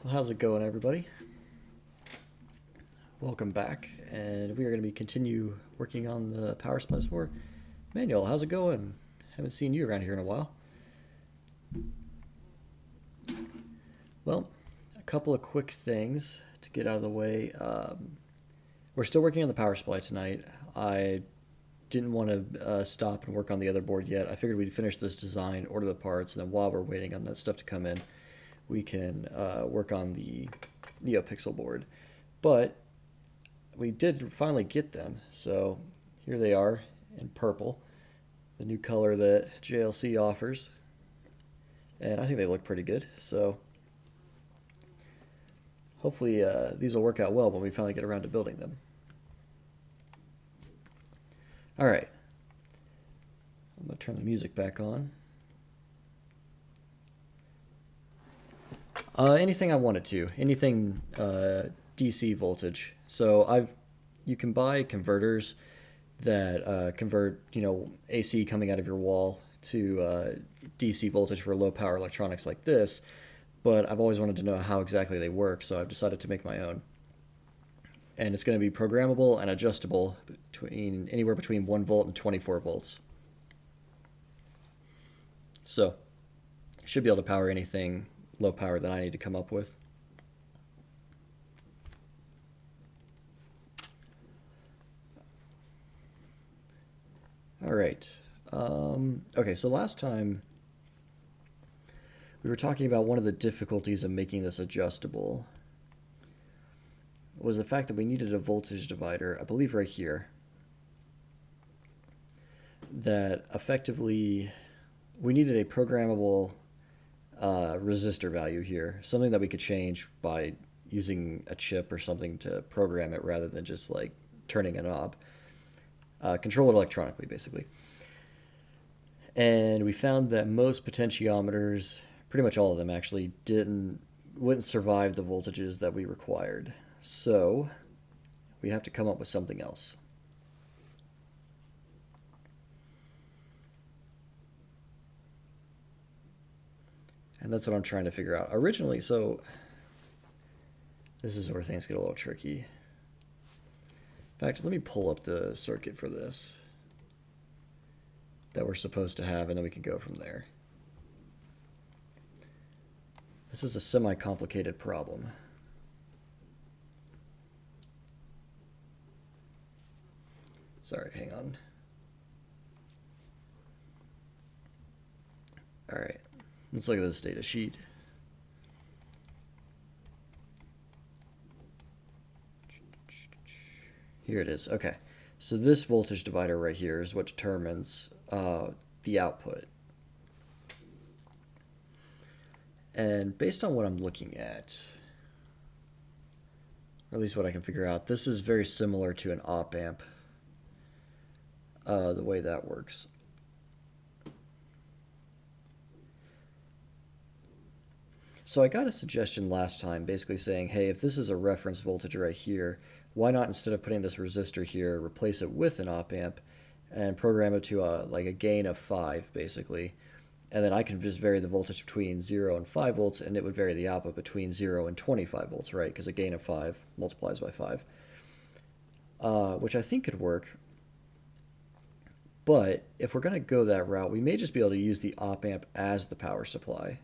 Well, how's it going, everybody? Welcome back, and we are going to be continue working on the power supplies more. Manuel, how's it going? Haven't seen you around here in a while. Well, a couple of quick things to get out of the way. We're still working on the power supply tonight. I didn't want to stop and work on the other board yet. I figured we'd finish this design, order the parts, and then while we're waiting on that stuff to come in, we can work on the NeoPixel board. But we did finally get them, so here they are in purple, the new color that JLC offers, and I think they look pretty good. So hopefully these will work out well when we finally get around to building them. All right, I'm gonna turn the music back on. Anything I wanted to, anything DC voltage. So you can buy converters that convert AC coming out of your wall to DC voltage for low power electronics like this. But I've always wanted to know how exactly they work, so I've decided to make my own. And it's going to be programmable and adjustable between anywhere between 1 volt and 24 volts. So I should be able to power anything low power that I need to come up with. All right. Okay, so last time we were talking about one of the difficulties of making this adjustable was the fact that we needed a voltage divider, I believe right here, that effectively we needed a programmable resistor value here, something that we could change by using a chip or something to program it rather than just like turning a knob. Control it electronically, basically. And we found that most potentiometers, pretty much all of them actually, wouldn't survive the voltages that we required. So we have to come up with something else. And that's what I'm trying to figure out. Originally, so this is where things get a little tricky. In fact, let me pull up the circuit for this that we're supposed to have, and then we can go from there. This is a semi-complicated problem. Sorry, hang on. All right, let's look at this data sheet. Here it is. Okay, so this voltage divider right here is what determines the output. And based on what I'm looking at, or at least what I can figure out, this is very similar to an op amp, the way that works. So I got a suggestion last time basically saying, hey, if this is a reference voltage right here, why not, instead of putting this resistor here, replace it with an op amp and program it to like a gain of 5 basically, and then I can just vary the voltage between 0 and 5 volts, and it would vary the output between 0 and 25 volts, right? Because a gain of 5 multiplies by 5, which I think could work. But if we're going to go that route, we may just be able to use the op amp as the power supply.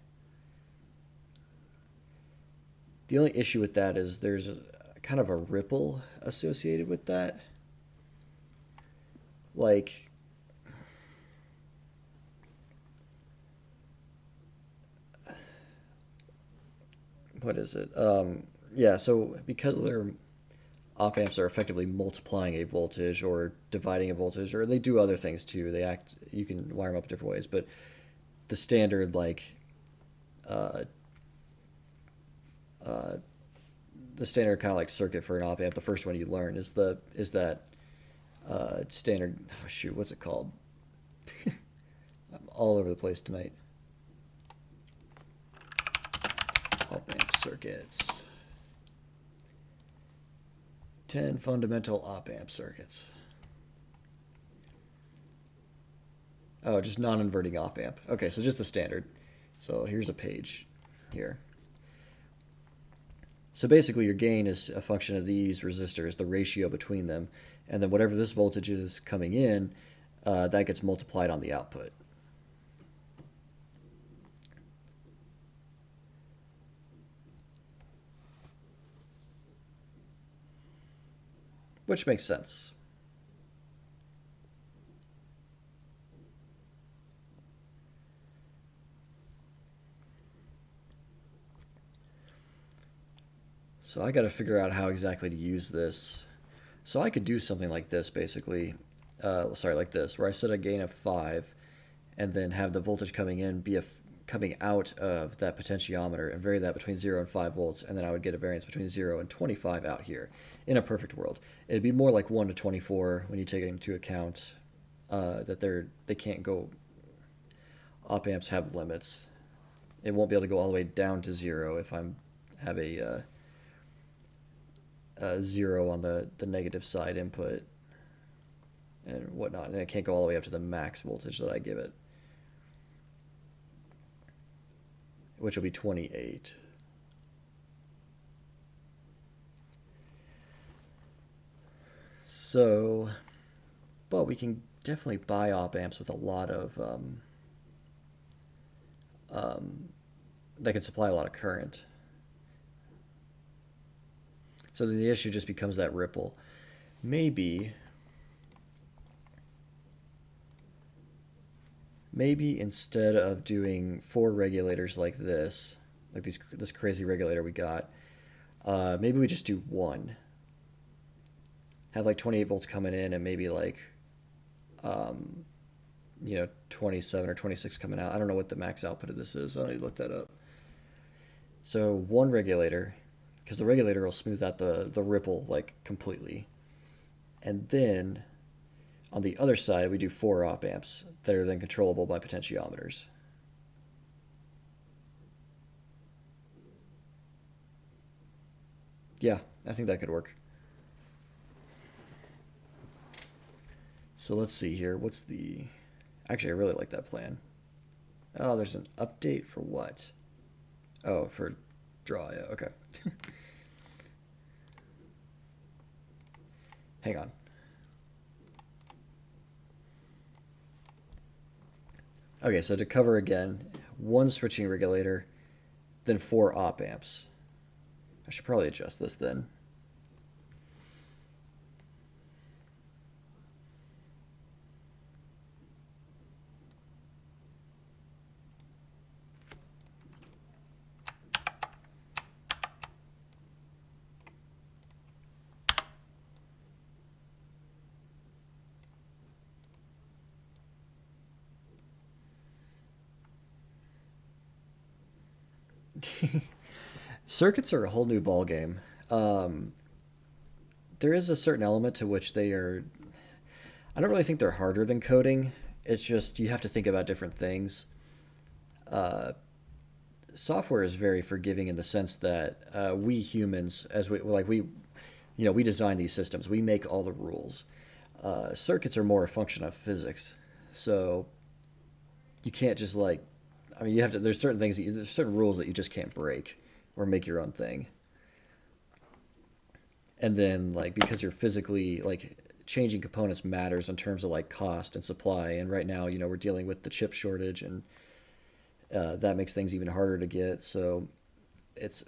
The only issue with that is there's kind of a ripple associated with that. Like, what is it? Yeah, so because their op amps are effectively multiplying a voltage or dividing a voltage, or they do other things too. You can wire them up different ways, but the standard uh, the standard kind of like circuit for an op amp, the first one you learn is that standard. Oh shoot, what's it called? I'm all over the place tonight. Op amp circuits. 10 fundamental op amp circuits. Oh, just non-inverting op amp. Okay, so just the standard. So here's a page here. So basically your gain is a function of these resistors, the ratio between them, and then whatever this voltage is coming in, that gets multiplied on the output. Which makes sense. So I got to figure out how exactly to use this. So I could do something like this, basically. Like this, where I set a gain of 5, and then have the voltage coming in be coming out of that potentiometer and vary that between 0 and 5 volts, and then I would get a variance between 0 and 25 out here. In a perfect world, it'd be more like 1 to 24 when you take into account that they can't go. Op amps have limits. It won't be able to go all the way down to 0 if I'm have a 0 on the negative side input and whatnot, and it can't go all the way up to the max voltage that I give it, which will be 28. So, but we can definitely buy op amps with a lot of that can supply a lot of current. So then the issue just becomes that ripple. Maybe instead of doing 4 regulators like this crazy regulator we got, maybe we just do 1. Have like 28 volts coming in and maybe like 27 or 26 coming out. I don't know what the max output of this is. I need to look that up. So 1 regulator, because the regulator will smooth out the ripple like completely. And then on the other side, we do 4 op amps that are then controllable by potentiometers. Yeah, I think that could work. So let's see here. What's the... Actually, I really like that plan. Oh, there's an update for what? Oh, for draw, yeah, okay. Hang on. Okay, so to cover again, 1 switching regulator, then 4 op amps. I should probably adjust this then. Circuits are a whole new ballgame. There is a certain element to which they are. I don't really think they're harder than coding. It's just you have to think about different things. Uh, Software is very forgiving in the sense that we humans, as we design these systems. We make all the rules. Circuits are more a function of physics, so you can't just like. I mean, you have to. There's certain things. There's certain rules that you just can't break or make your own thing. And then like because you're physically like changing components matters in terms of like cost and supply. And right now, we're dealing with the chip shortage, and that makes things even harder to get. So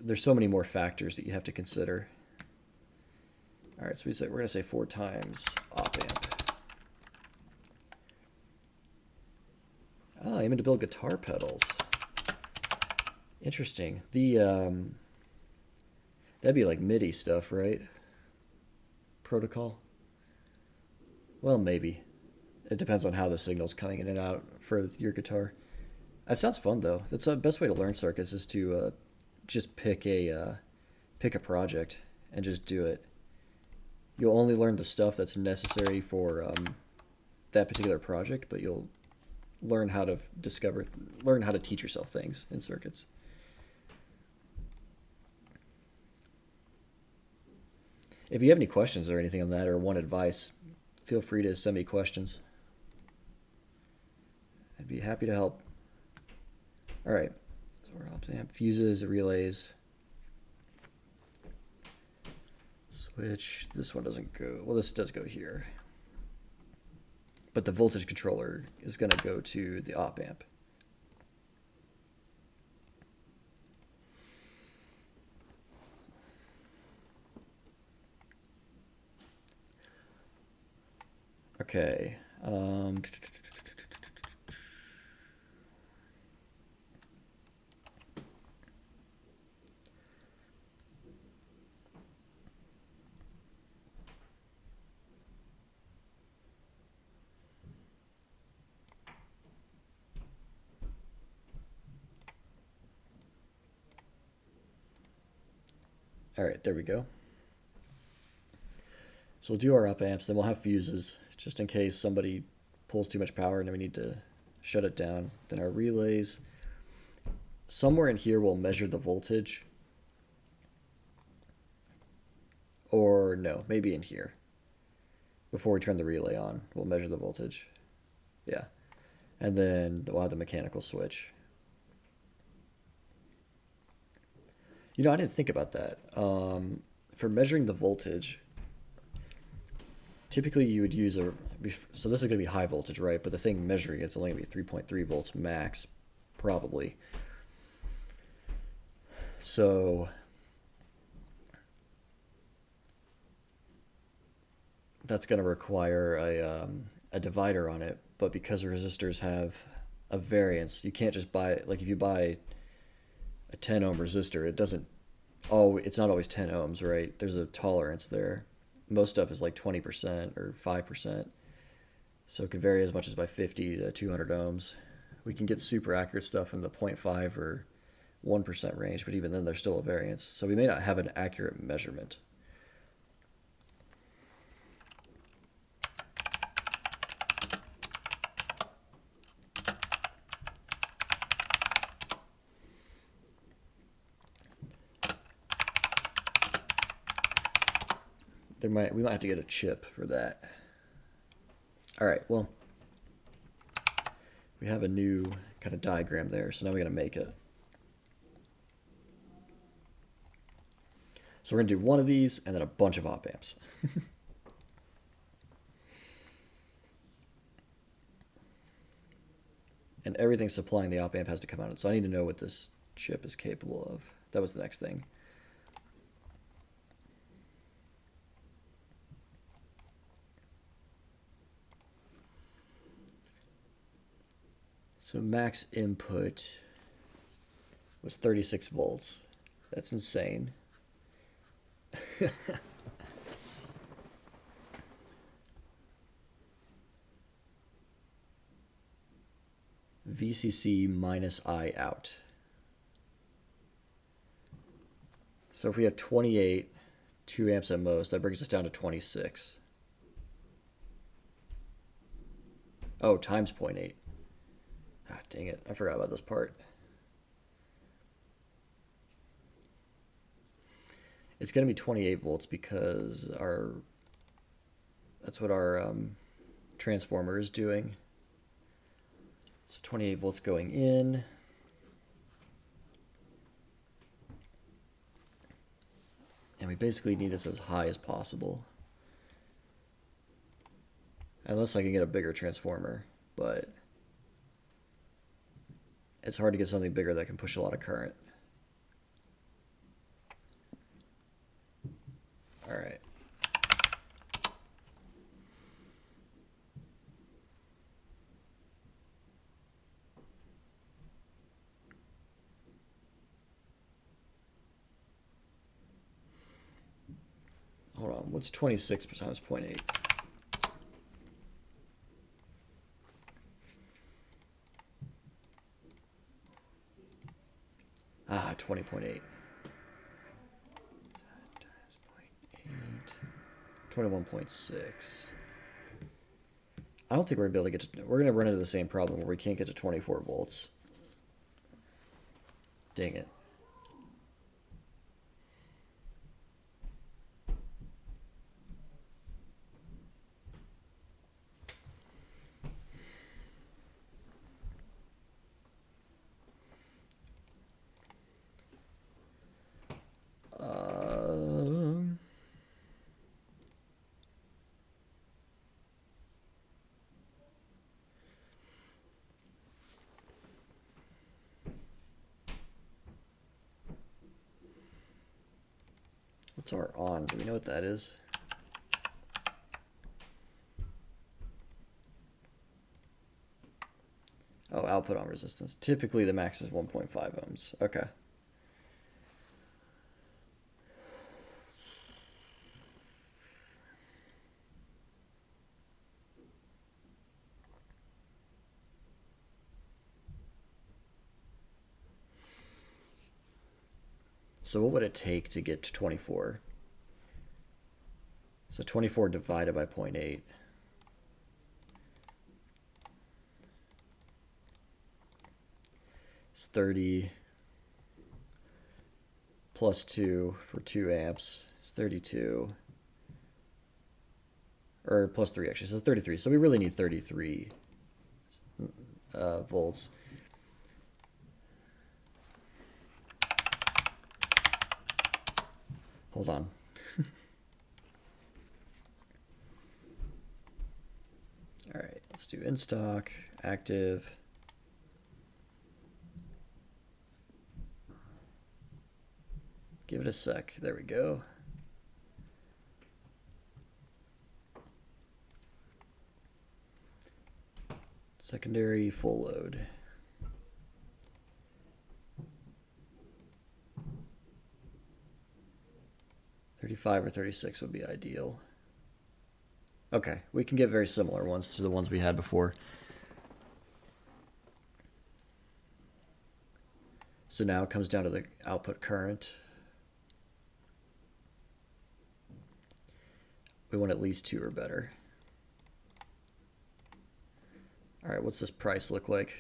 there's so many more factors that you have to consider. All right, so we're gonna say 4 times op amp. Oh, I aiming to build guitar pedals. Interesting. That'd be like MIDI stuff, right? Protocol. Well, maybe. It depends on how the signal's coming in and out for your guitar. That sounds fun though. That's the best way to learn circuits is to just pick a project and just do it. You'll only learn the stuff that's necessary for that particular project, but you'll learn how to learn how to teach yourself things in circuits. If you have any questions or anything on that or want advice, feel free to send me questions. I'd be happy to help. All right, so we're op amp, fuses, relays. Switch. This one doesn't go. Well, this does go here. But the voltage controller is going to go to the op amp. Okay. All right, there we go. So we'll do our op amps, then we'll have fuses just in case somebody pulls too much power and then we need to shut it down. Then our relays. Somewhere in here we'll measure the voltage. Or no, maybe in here. Before we turn the relay on, we'll measure the voltage. Yeah. And then we'll have the mechanical switch. You know, I didn't think about that. For measuring the voltage, typically you would use a, so this is going to be high voltage, right? But the thing measuring it's only going to be 3.3 volts max, probably. So that's going to require a divider on it. But because resistors have a variance, you can't just buy, like if you buy a 10 ohm resistor, it doesn't, it's not always 10 ohms, right? There's a tolerance there. Most stuff is like 20% or 5%. So it can vary as much as by 50 to 200 ohms. We can get super accurate stuff in the 0.5 or 1% range, but even then there's still a variance. So we may not have an accurate measurement. We might have to get a chip for that. All right, well, we have a new kind of diagram there, so now we got to make it. So we're gonna do one of these and then a bunch of op amps. And everything supplying the op amp has to come out. So I need to know what this chip is capable of. That was the next thing. So max input was 36 volts. That's insane. VCC minus I out. So if we have 28, 2 amps at most, that brings us down to 26. Oh, times 0.8. Ah, dang it, I forgot about this part. It's going to be 28 volts because that's what our transformer is doing. So 28 volts going in. And we basically need this as high as possible. Unless I can get a bigger transformer, but it's hard to get something bigger that can push a lot of current. All right. Hold on, what's 26 times 0.8? Ah, 20.8. 21.6. I don't think we're gonna be able to get to, we're gonna run into the same problem where we can't get to 24 volts. Dang it. What's our on? Do we know what that is? Oh, output on resistance. Typically the max is 1.5 ohms. Okay. So what would it take to get to 24? So 24 divided by 0.8. It's 30 plus 2 for 2 amps. It's 32. Or plus 3 actually, so 33. So we really need 33 volts. Hold on. All right, let's do in stock, active. Give it a sec. There we go. Secondary full load. $35 or $36 would be ideal. Okay, we can get very similar ones to the ones we had before. So now it comes down to the output current. We want at least 2 or better. All right, what's this price look like?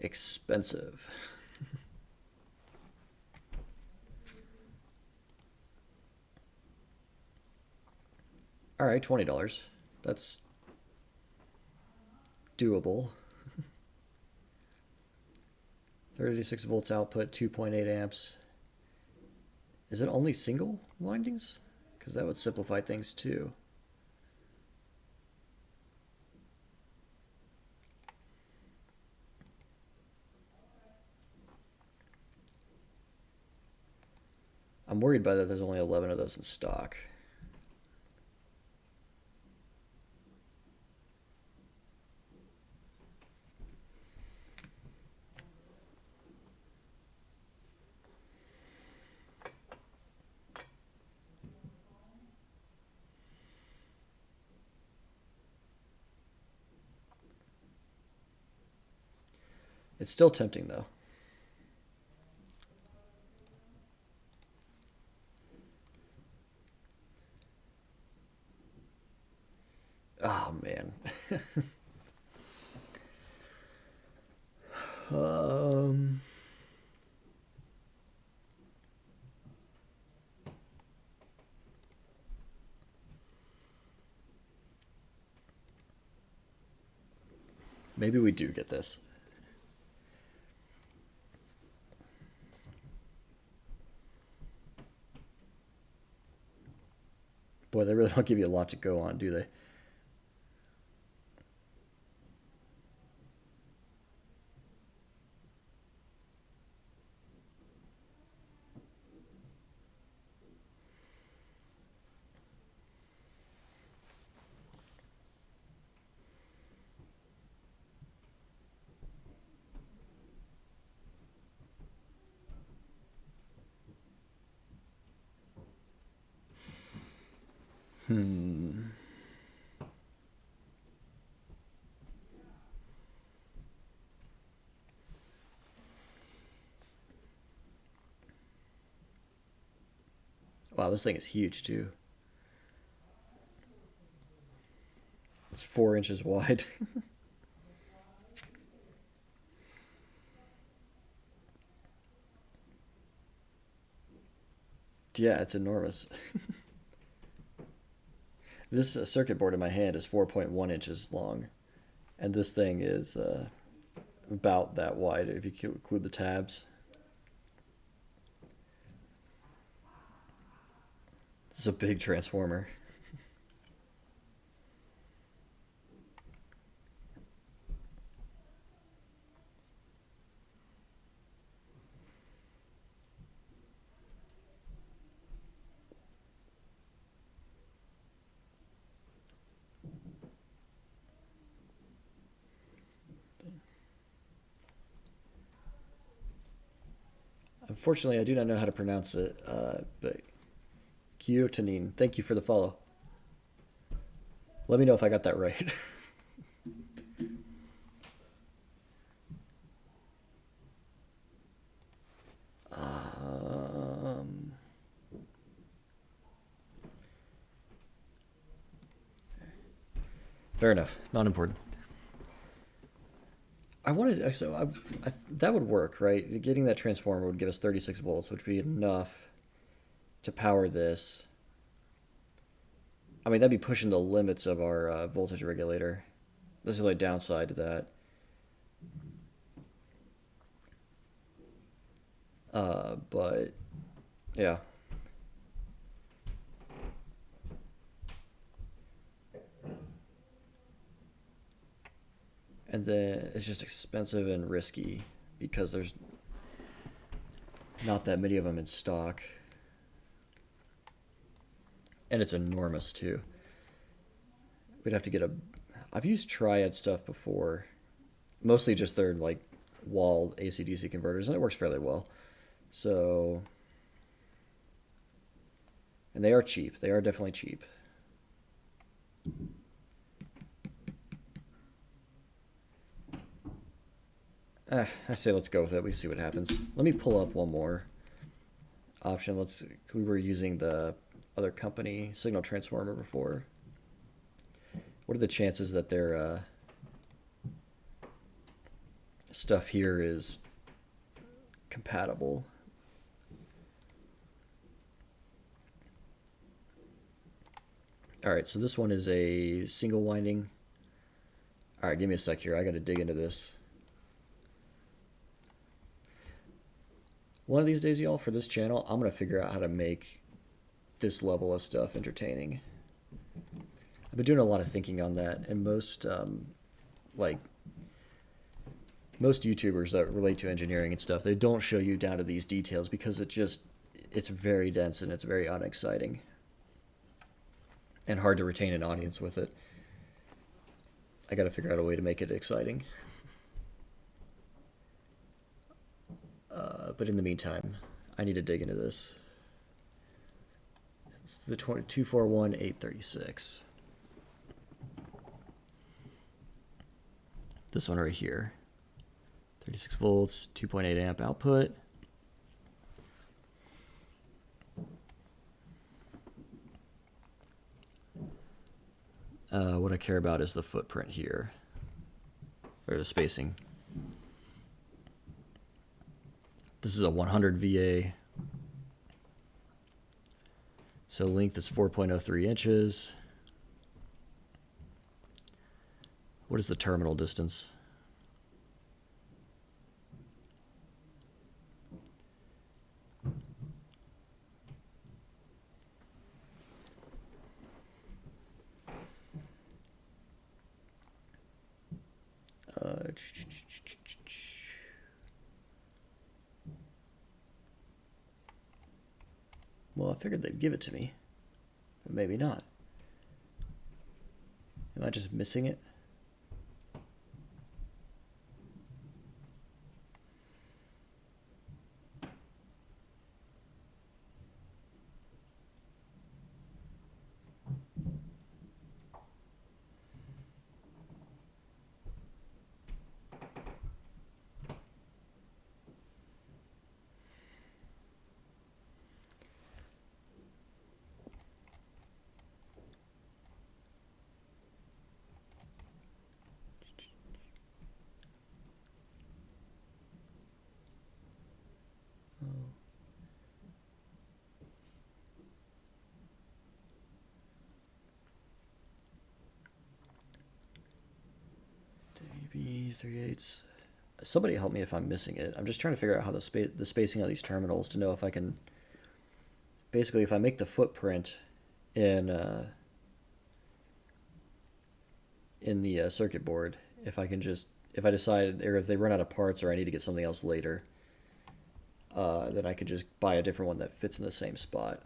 Expensive. All right, $20. That's doable. 36 volts output, 2.8 amps. Is it only single windings? Because that would simplify things too. I'm worried by that there's only 11 of those in stock. It's still tempting though. Oh man. Maybe we do get this. Boy, they really don't give you a lot to go on, do they? Wow, this thing is huge too. It's 4 inches wide. Yeah, it's enormous. This circuit board in my hand is 4.1 inches long, and this thing is about that wide if you include the tabs. This is a big transformer. Unfortunately, I do not know how to pronounce it, but Kyotonin, thank you for the follow. Let me know if I got that right. Fair enough. Not important. I wanted that would work, right? Getting that transformer would give us 36 volts, which would be enough to power this. I mean, that'd be pushing the limits of our voltage regulator. This is the downside to that. But yeah. And then it's just expensive and risky because there's not that many of them in stock. And it's enormous too. We'd have to get a... I've used Triad stuff before. Mostly just their like wall AC/DC converters, and it works fairly well. So... And they are cheap. They are definitely cheap. I say let's go with it. We see what happens. Let me pull up one more option. We were using the other company signal transformer before. What are the chances that their stuff here is compatible? All right, so this one is a single winding. All right, give me a sec here. I got to dig into this. One of these days, y'all, for this channel, I'm going to figure out how to make this level of stuff entertaining. I've been doing a lot of thinking on that, and most YouTubers that relate to engineering and stuff, they don't show you down to these details because it's very dense and it's very unexciting and hard to retain an audience with it. I got to figure out a way to make it exciting. But in the meantime, I need to dig into this. It's the 241-836. This one right here. 36 volts, 2.8 amp output. What I care about is the footprint here, or the spacing. This is a 100 VA. So length is 4.03 inches. What is the terminal distance? Well, I figured they'd give it to me, but maybe not. Am I just missing it? WB3/8. Somebody help me if I'm missing it. I'm just trying to figure out how the spacing of these terminals to know if I can... Basically, if I make the footprint in the circuit board, if I decide, or if they run out of parts or I need to get something else later, then I could just buy a different one that fits in the same spot.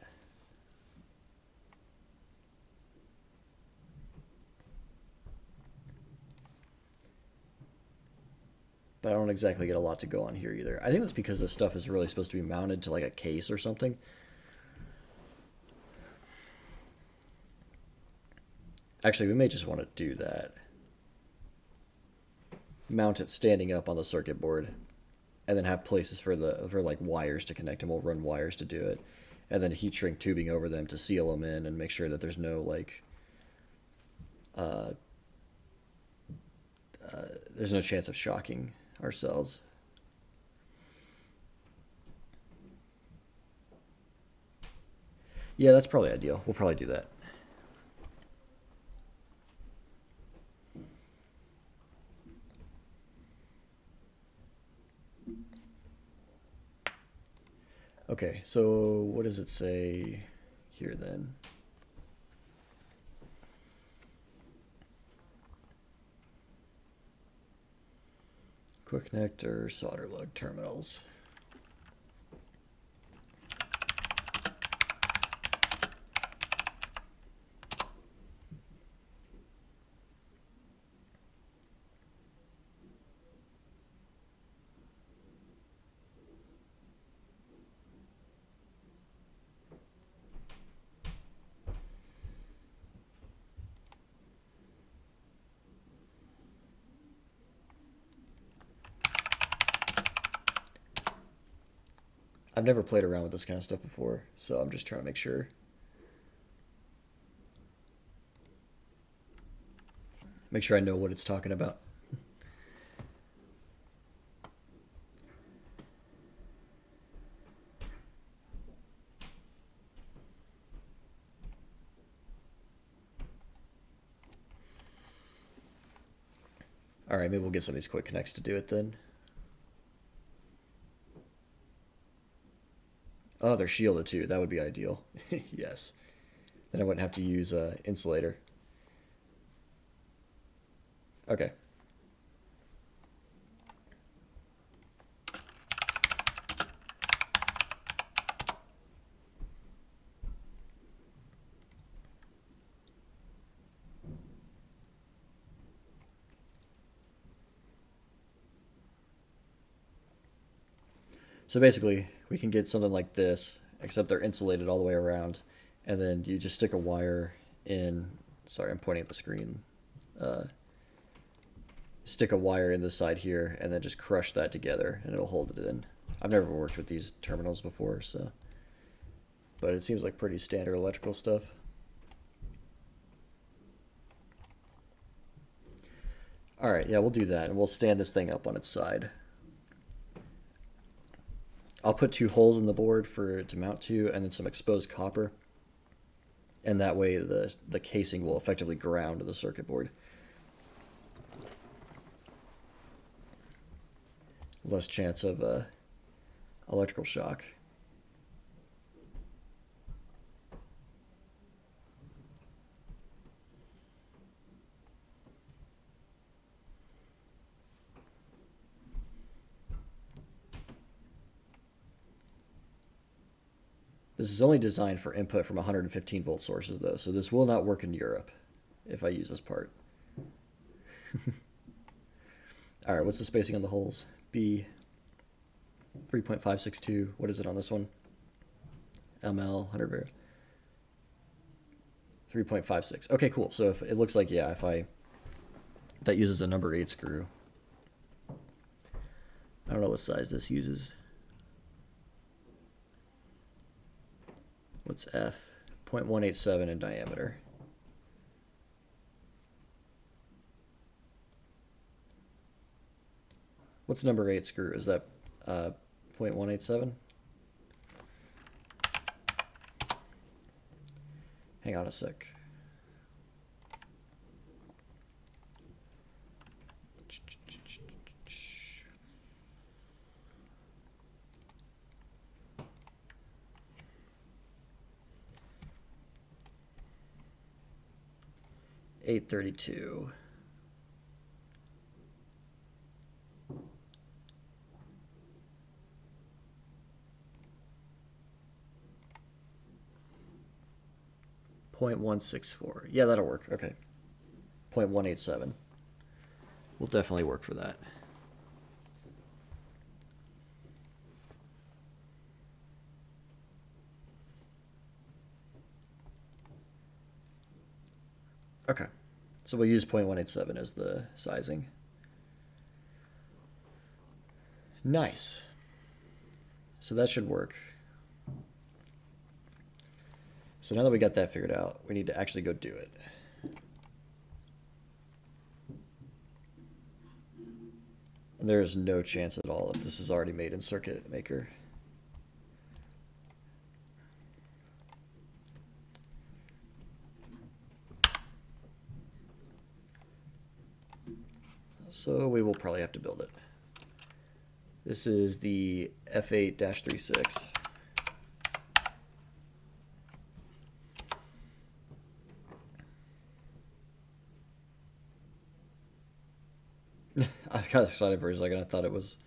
But but I don't exactly get a lot to go on here either. I think that's because this stuff is really supposed to be mounted to like a case or something. Actually, we may just want to do that. Mount it standing up on the circuit board, and then have places for like wires to connect, and we'll run wires to do it, and then heat shrink tubing over them to seal them in and make sure that there's no like there's no chance of shocking ourselves. Yeah, that's probably ideal. We'll probably do that. Okay, so what does it say here then? Quick connect or solder lug terminals. I've never played around with this kind of stuff before, so I'm just trying to make sure. Make sure I know what it's talking about. All right, maybe we'll get some of these quick connects to do it then. Oh, they're shielded too. That would be ideal. Yes. Then I wouldn't have to use insulator. Okay. So basically, we can get something like this, except they're insulated all the way around, and then you just stick a wire in. Sorry, I'm pointing at the screen. Stick a wire in the side here, and then just crush that together, and it'll hold it in. I've never worked with these terminals before, so, but it seems like pretty standard electrical stuff. All right, yeah, we'll do that, and we'll stand this thing up on its side. I'll put 2 holes in the board for it to mount to, and then some exposed copper. And that way the casing will effectively ground the circuit board. Less chance of electrical shock. This is only designed for input from 115 volt sources though, so this will not work in Europe if I use this part. All right, what's the spacing on the holes? B 3.562. What is it on this one? ML 100 var. 3.56. Okay, cool. So if it looks like, yeah, if I that uses a number 8 screw. I don't know what size this uses. What's F? 0.187 in diameter. What's number 8 screw? Is that 0.187? Hang on a sec. $832. .164. Yeah, that'll work. Okay. 0.187. Will definitely work for that. Okay. So we'll use 0.187 as the sizing. Nice. So that should work. So now that we got that figured out, we need to actually go do it. And there's no chance at all if this is already made in Circuit Maker. So we will probably have to build it. This is the F8-36. I got excited for a second. I thought it was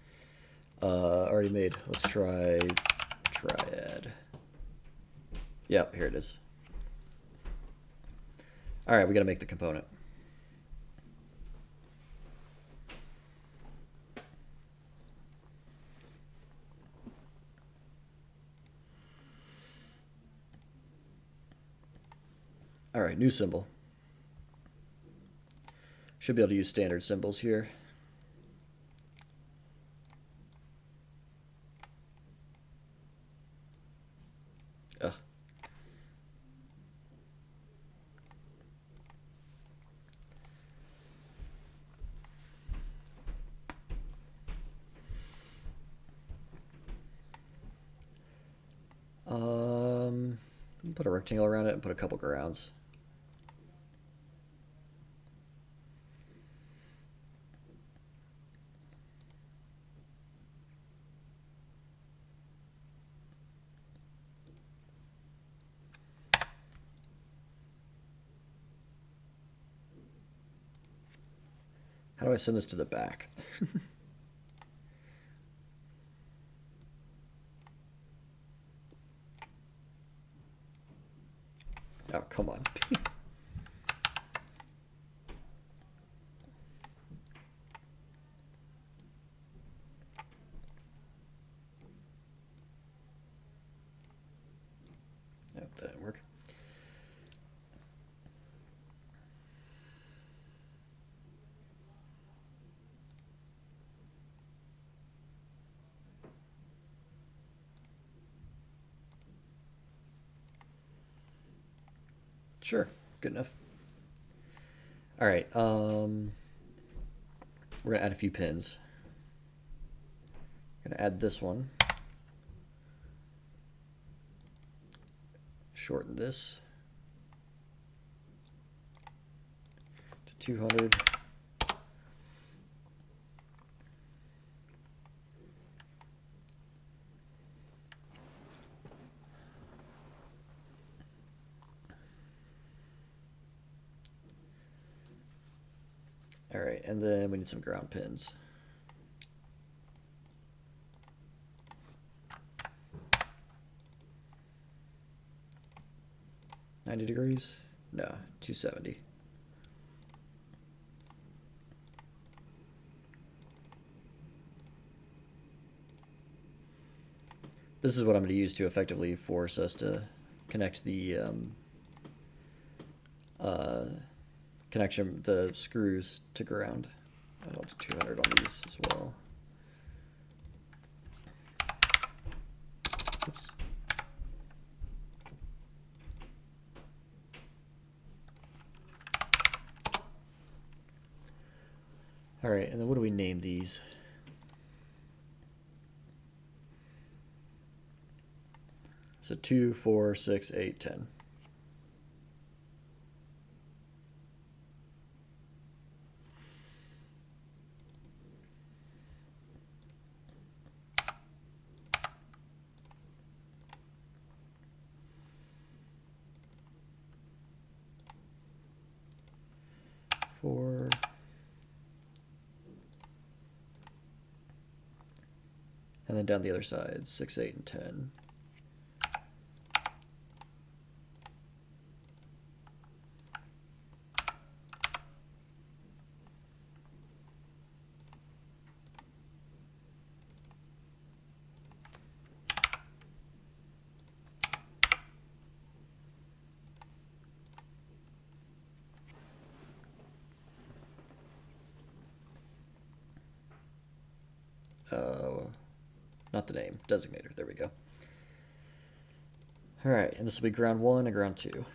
already made. Let's try Triad. Yep, here it is. All right, we got to make the component. All right, new symbol. Should be able to use standard symbols here. Ugh. Put a rectangle around it and put a couple grounds. How do I send this to the back? Oh, come on. Nope, that didn't work. Sure, good enough. All right, we're gonna add a few pins. Gonna add this one. Shorten this to 200. All right, and then we need some ground pins. $90 degrees? No, 270. This is what I'm going to use to effectively force us to connect the the screws to ground. And I'll do 200 on these as well. Oops. All right, and then what do we name these? So 2, 4, 6, 8, 10. Four. And then down the other side, 6, 8, and 10. not the name, designator. There we go. All right, and this will be ground 1 and ground 2.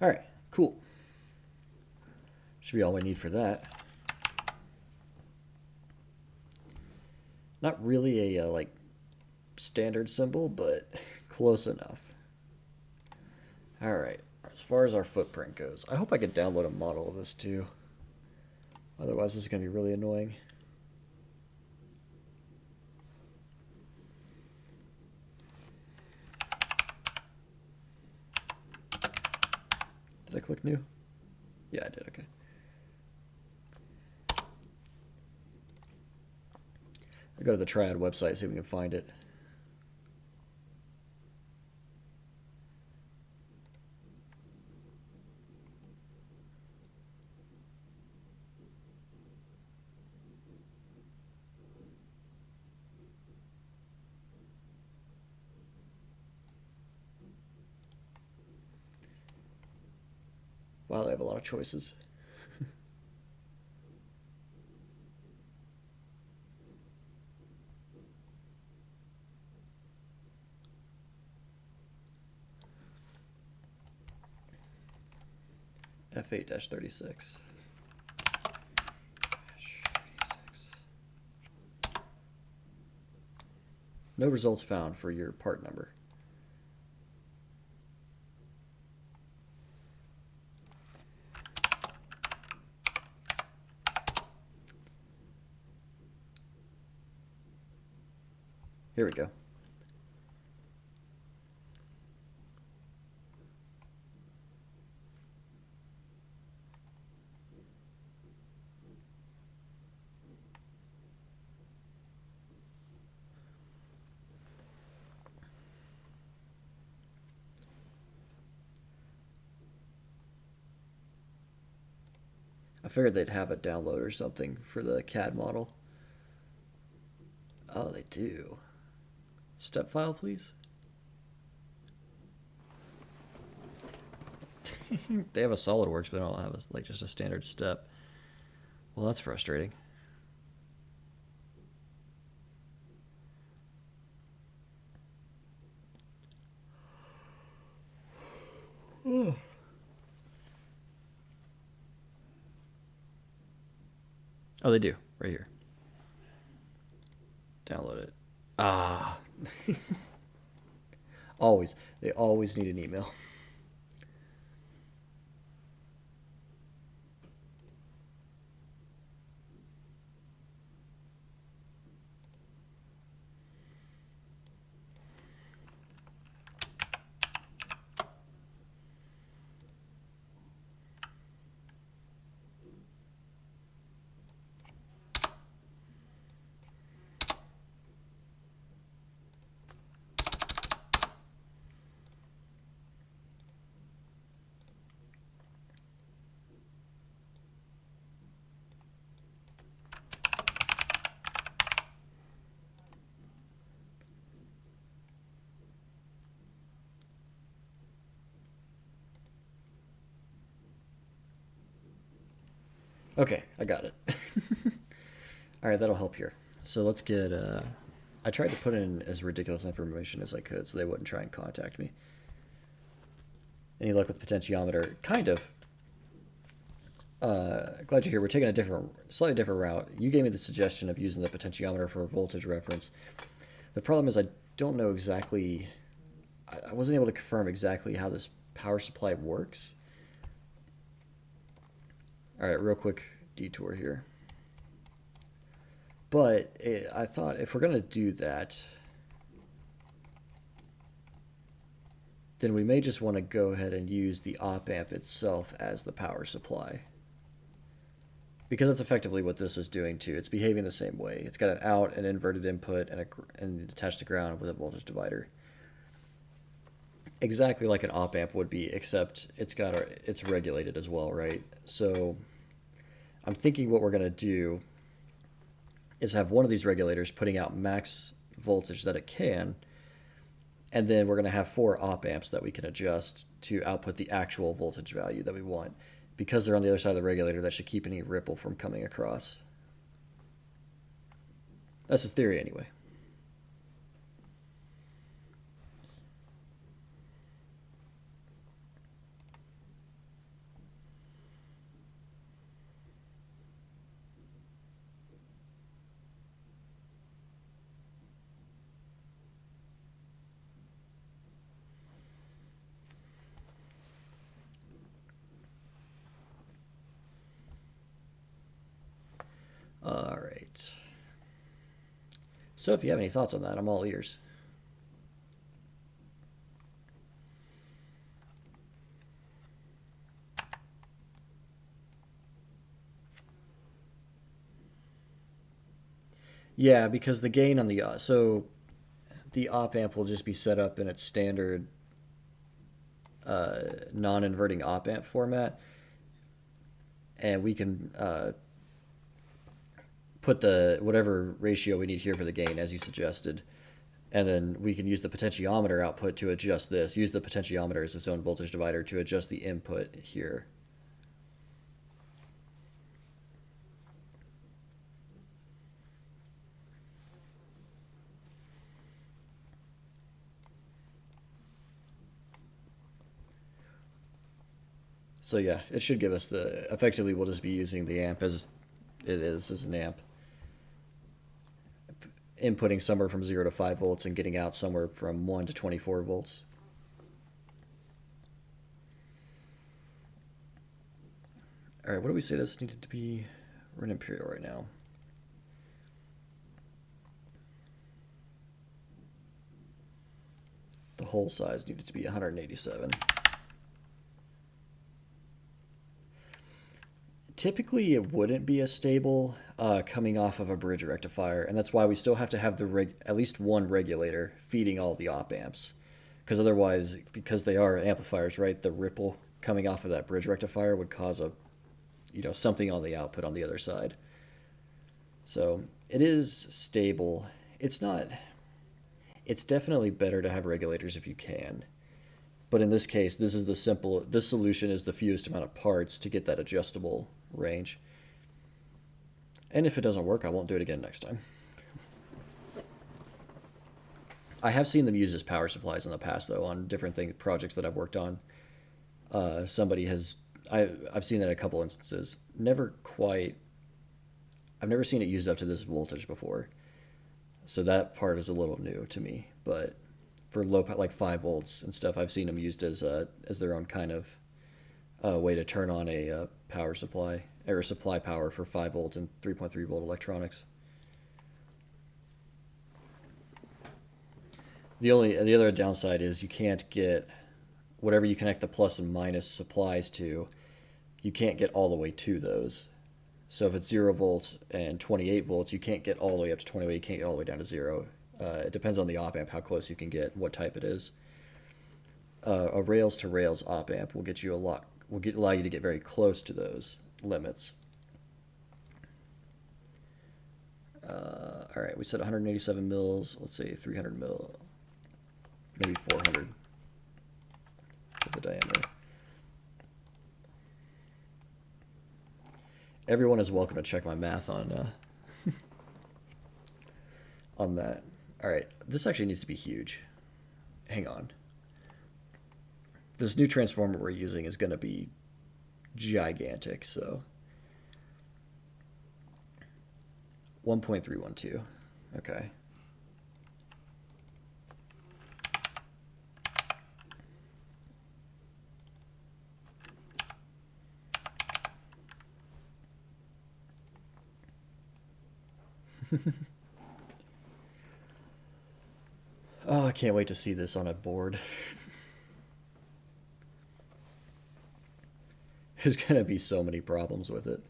All right, cool. Should be all we need for that. Not really a like standard symbol, but close enough. All right, as far as our footprint goes, I hope I can download a model of this too. Otherwise, this is going to be really annoying. Did I click new? Yeah, I did, okay. I'll go to the Triad website, see if we can find it. Wow, they have a lot of choices. F8-36. No results found for your part number. Here we go. I figured they'd have a download or something for the CAD model. Oh, they do. Step file, please. They have a SolidWorks, but they don't have like just a standard step. Well, that's frustrating. Oh, they do right here. Download it. Ah, always. They always need an email. Okay, I got it. All right, that'll help here. So let's get. I tried to put in as ridiculous information as I could, so they wouldn't try and contact me. Any luck with the potentiometer? Kind of. Glad you're here. We're taking a slightly different route. You gave me the suggestion of using the potentiometer for a voltage reference. The problem is I don't know exactly. I wasn't able to confirm exactly how this power supply works. All right, real quick detour here. But I thought if we're going to do that, then we may just want to go ahead and use the op amp itself as the power supply. Because that's effectively what this is doing too. It's behaving the same way. It's got an out, an inverted input, and attached to ground with a voltage divider. Exactly like an op amp would be, except it's regulated as well, right? So I'm thinking what we're going to do is have one of these regulators putting out max voltage that it can, and then we're going to have 4 op amps that we can adjust to output the actual voltage value that we want. Because they're on the other side of the regulator, that should keep any ripple from coming across. That's the theory anyway. All right. So if you have any thoughts on that, I'm all ears. Yeah, because the gain on the so the op amp will just be set up in its standard non-inverting op amp format, and we can put the whatever ratio we need here for the gain as you suggested, and then we can use the potentiometer output to adjust this. Use the potentiometer as its own voltage divider to adjust the input here. So yeah, it should give us the, effectively we'll just be using the amp as it is as an amp. Inputting somewhere from 0 to 5 volts and getting out somewhere from 1 to 24 volts. All right, what do we say this needed to be? We're in Imperial right now. The hole size needed to be 187. Typically, it wouldn't be as stable coming off of a bridge rectifier, and that's why we still have to have at least one regulator feeding all the op amps, because otherwise, because they are amplifiers, right? The ripple coming off of that bridge rectifier would cause a, something on the output on the other side. So it is stable. It's not. It's definitely better to have regulators if you can. But in this case, this solution is the fewest amount of parts to get that adjustable range. And if it doesn't work, I won't do it again next time. I have seen them used as power supplies in the past, though, on different projects that I've worked on. I've seen that in a couple instances. I've never seen it used up to this voltage before. So that part is a little new to me, but for low, like 5 volts and stuff, I've seen them used as their own kind of way to turn on a power supply or supply power for 5 volt and 3.3 volt electronics. The other downside is you can't get whatever you connect the plus and minus supplies to, you can't get all the way to those. So if it's 0 volts and 28 volts, you can't get all the way up to 28. You can't get all the way down to 0. It depends on the op amp how close you can get, what type it is. A rails to rails op amp will allow you to get very close to those limits. All right, we said 187 mils. Let's say 300 mil, maybe 400 for the diameter. Everyone is welcome to check my math on on that. All right, this actually needs to be huge. Hang on. This new transformer we're using is going to be gigantic, so 1.312. Okay. Oh, I can't wait to see this on a board. There's going to be so many problems with it.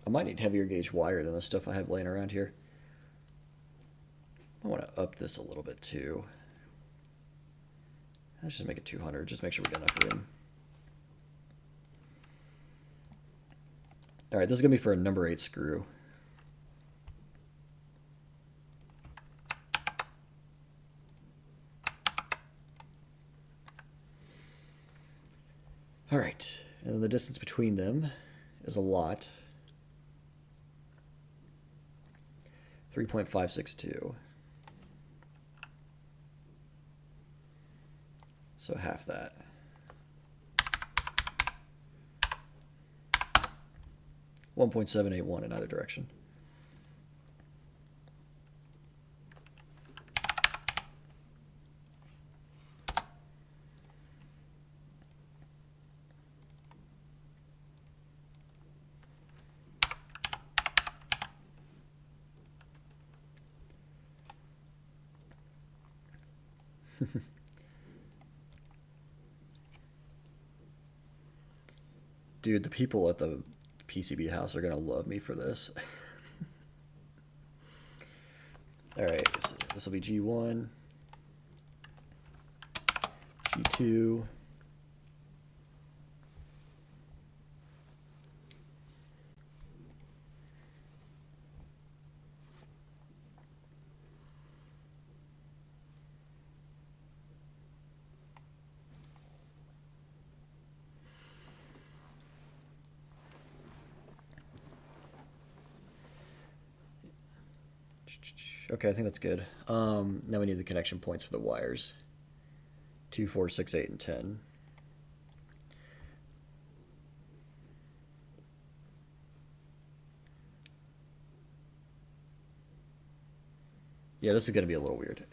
I might need heavier gauge wire than the stuff I have laying around here. I want to up this a little bit too. Let's just make it 200, just make sure we got enough room. All right, this is gonna be for a number 8 screw. All right, and then the distance between them is a lot. 3.562. So half that. $1.781 in either direction. Dude, the people at the PCB house are gonna love me for this. All right, so this will be G1, G2. Okay, I think that's good. Now we need the connection points for the wires. 2, 4, 6, 8, and 10. Yeah, this is going to be a little weird.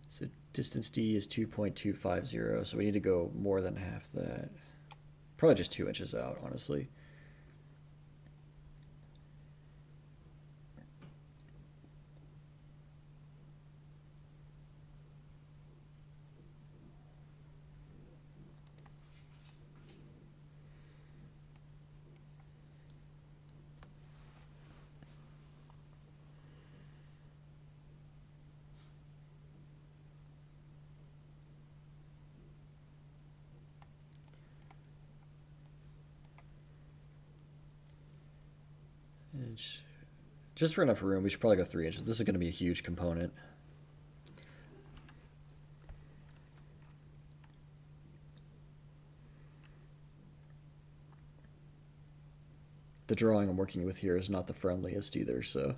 So distance D is 2.250, so we need to go more than half that. Probably just 2 inches out, honestly. Just for enough room, we should probably go 3 inches. This is going to be a huge component. The drawing I'm working with here is not the friendliest either, so...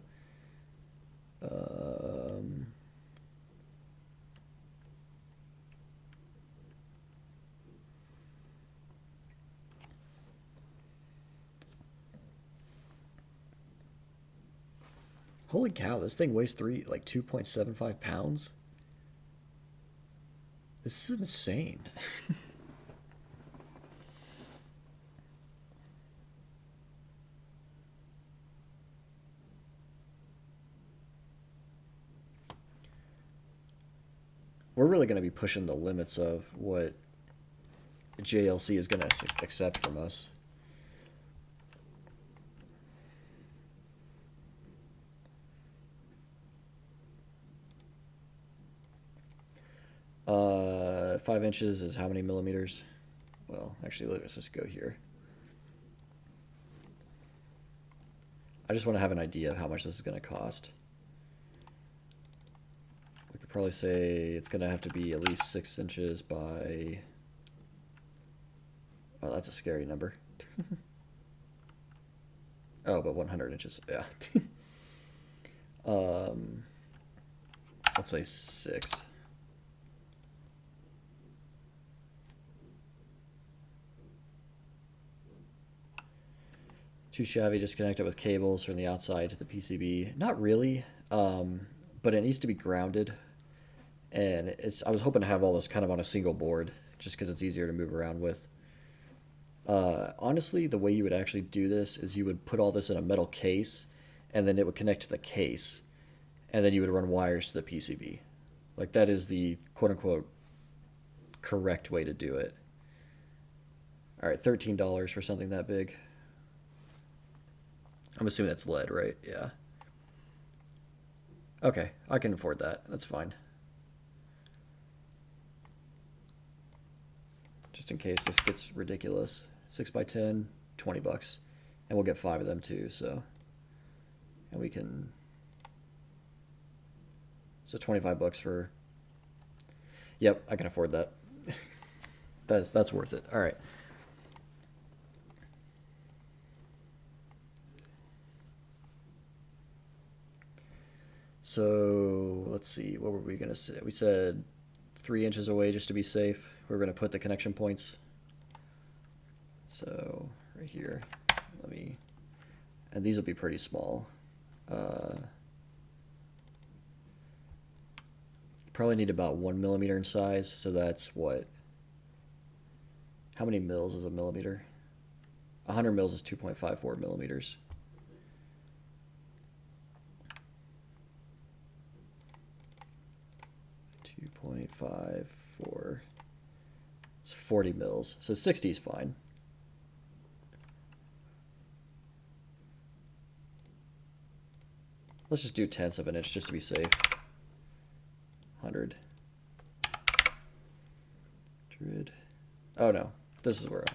Holy cow, this thing weighs 2.75 pounds? This is insane. We're really going to be pushing the limits of what JLC is going to accept from us. Uh, 5 inches is how many millimeters? Well, actually, let's just go here. I just want to have an idea of how much this is going to cost. We could probably say it's going to have to be at least 6 inches by... Oh, that's a scary number. Oh, but 100 inches, yeah. Let's say 6. Too shabby, just connect it with cables from the outside to the PCB. Not really, but it needs to be grounded. And I was hoping to have all this kind of on a single board, just because it's easier to move around with. Honestly, the way you would actually do this is you would put all this in a metal case, and then it would connect to the case, and then you would run wires to the PCB. Like that is the quote unquote correct way to do it. All right, $13 for something that big. I'm assuming that's lead, right? Yeah. Okay, I can afford that. That's fine. Just in case this gets ridiculous. 6 by 10, $20. And we'll get 5 of them too, so. And we can. So $25 for. Yep, I can afford that. That's worth it. All right. So let's see, what were we gonna say? We said 3 inches away just to be safe. We're gonna put the connection points. So right here, let me, and these will be pretty small. Probably need about 1 millimeter in size. So that's what? How many mils is a millimeter? 100 mils is 2.54 millimeters. .54. It's 40 mils. So 60 is fine. Let's just do tenths of an inch just to be safe. 100. 100. Oh no, this is where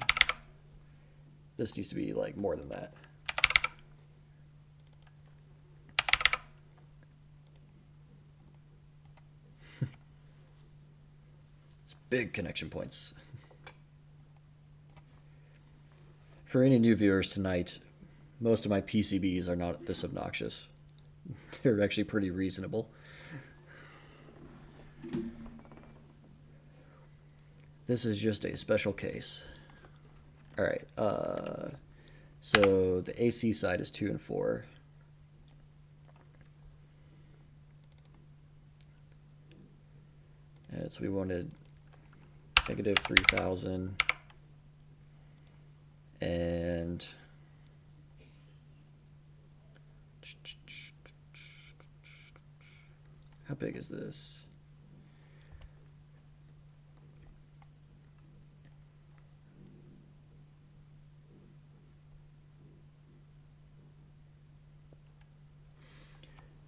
this needs to be like more than that. It's big connection points. For any new viewers tonight, most of my PCBs are not this obnoxious. They're actually pretty reasonable. This is just a special case. All right, so the AC side is 2 and 4. And so we wanted negative 3,000 and how big is this?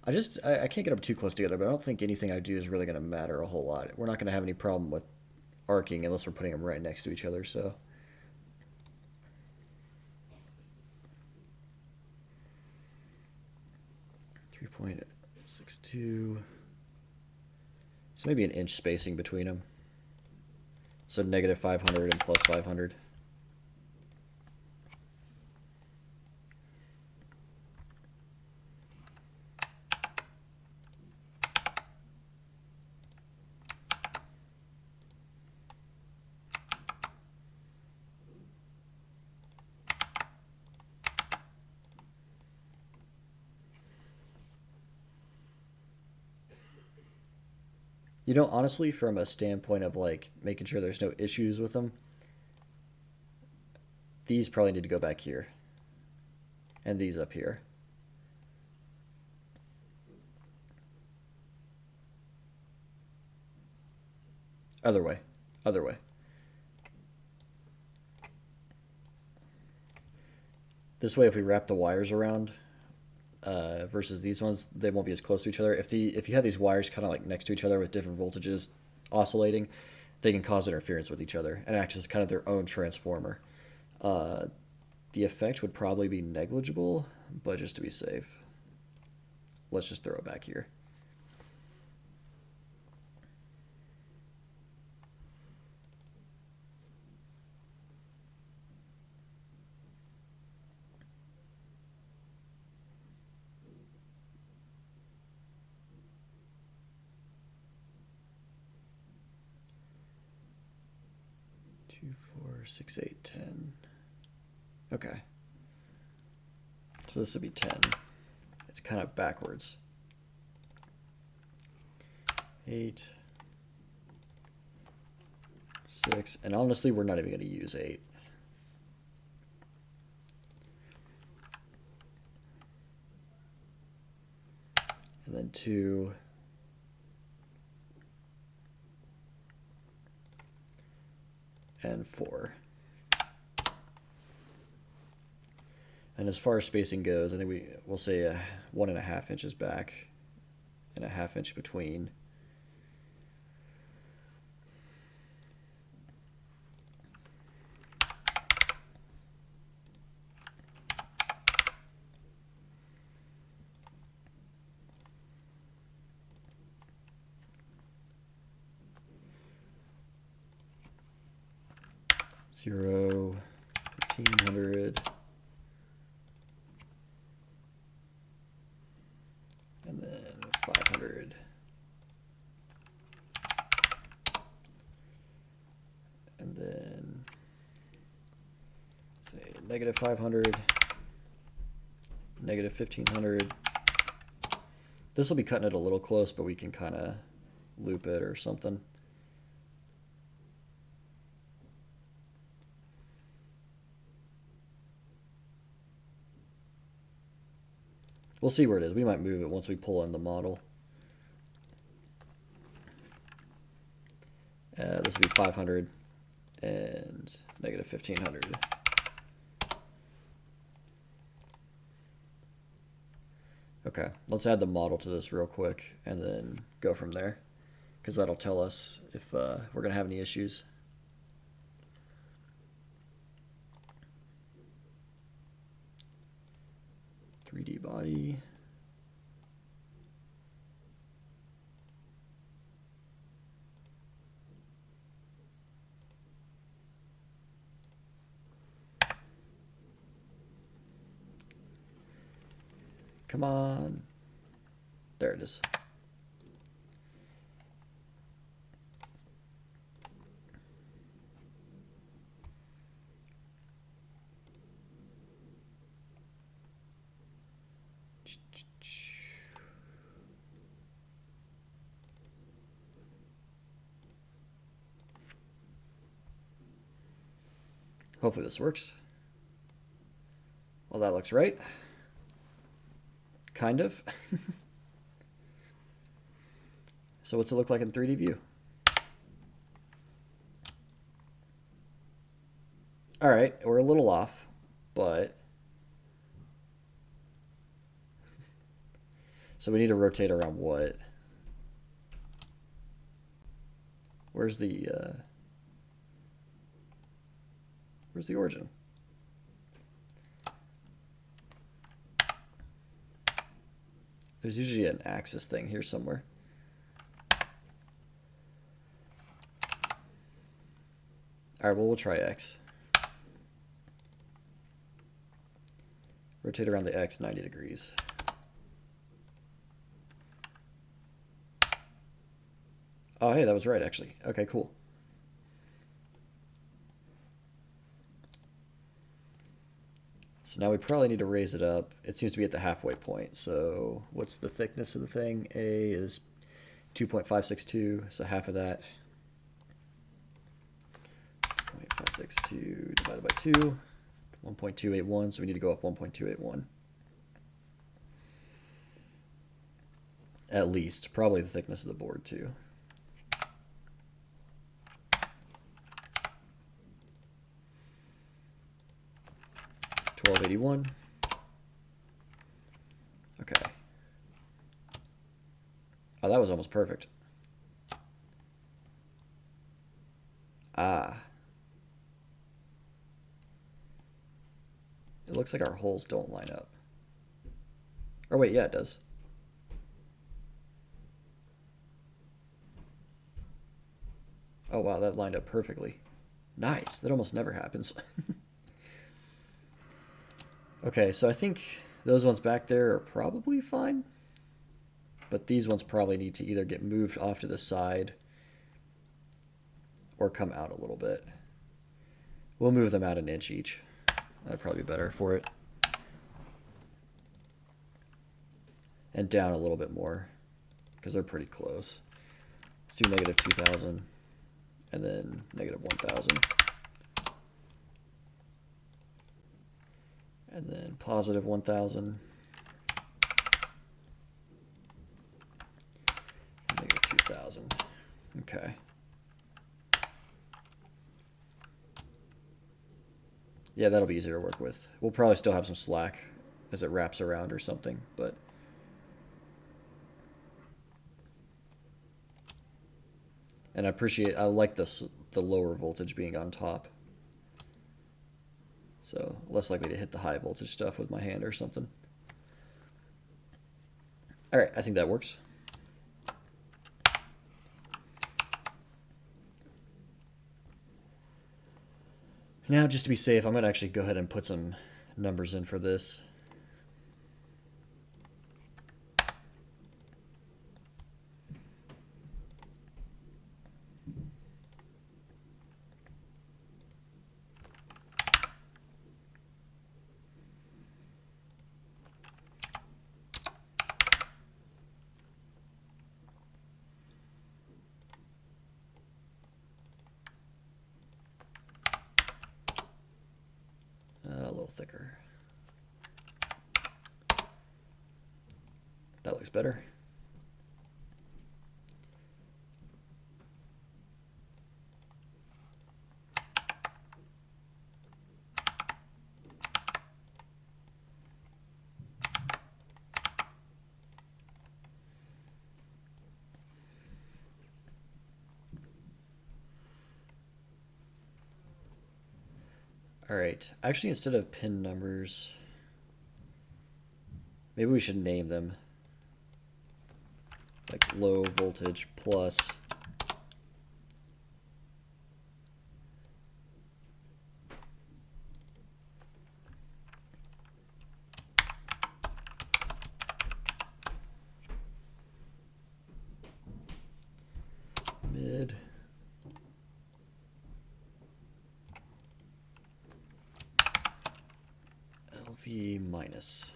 I can't get them too close together, but I don't think anything I do is really going to matter a whole lot. We're not going to have any problem with arcing unless we're putting them right next to each other, so. .62. So maybe an inch spacing between them. So negative 500 and plus 500. You know, honestly, from a standpoint of like making sure there's no issues with them, these probably need to go back here. And these up here. Other way. Other way. This way, if we wrap the wires around, versus these ones, they won't be as close to each other. If you have these wires kind of like next to each other with different voltages oscillating, they can cause interference with each other and act as kind of their own transformer. The effect would probably be negligible, but just to be safe, let's just throw it back here. Two, 4, 6, 8, 10. Okay. So this would be 10. It's kind of backwards. 8, 6, and honestly, we're not even going to use 8. And then 2, and 4. And as far as spacing goes, I think we'll say 1.5 inches back and a 1/2 inch between. Zero, 1500, and then 500, and then say -500, -1500. This will be cutting it a little close, but we can kind of loop it or something. We'll see where it is. We might move it once we pull in the model. This will be 500 and -1500. Okay, let's add the model to this real quick and then go from there, because that'll tell us if we're going to have any issues. "3D body. Come on. There it is. Hopefully this works. Well, that looks right. Kind of. So what's it look like in 3D view? All right, we're a little off, but so we need to rotate around what? Where's the origin? There's usually an axis thing here somewhere. All right, well, we'll try X. Rotate around the X 90 degrees. Oh, hey, that was right, actually. Okay, cool. So now we probably need to raise it up. It seems to be at the halfway point. So what's the thickness of the thing? A is 2.562, so half of that. 2.562 divided by 2, 1.281, so we need to go up 1.281. At least, probably the thickness of the board too. $12.81. Okay. Oh, that was almost perfect. Ah. It looks like our holes don't line up. Or wait, yeah, it does. Oh wow, that lined up perfectly. Nice. That almost never happens. Okay, so I think those ones back there are probably fine, but these ones probably need to either get moved off to the side or come out a little bit. We'll move them out an inch each. That'd probably be better for it. And down a little bit more, because they're pretty close. Let's do -2000 and then -1000. And then +1000. And -2000. Okay. Yeah, that'll be easier to work with. We'll probably still have some slack as it wraps around or something, but... And I like this, the lower voltage being on top. So less likely to hit the high voltage stuff with my hand or something. All right, I think that works. Now, just to be safe, I'm going to actually go ahead and put some numbers in for this. A little thicker. That looks better. All right, actually, instead of pin numbers, maybe we should name them. Like low voltage plus. Mid. LV minus.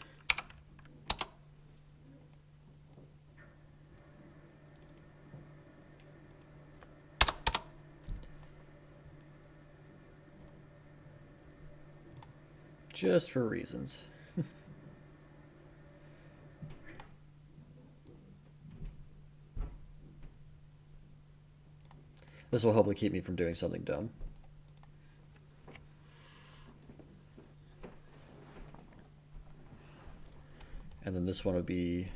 Just for reasons. This will hopefully keep me from doing something dumb. And then this one would be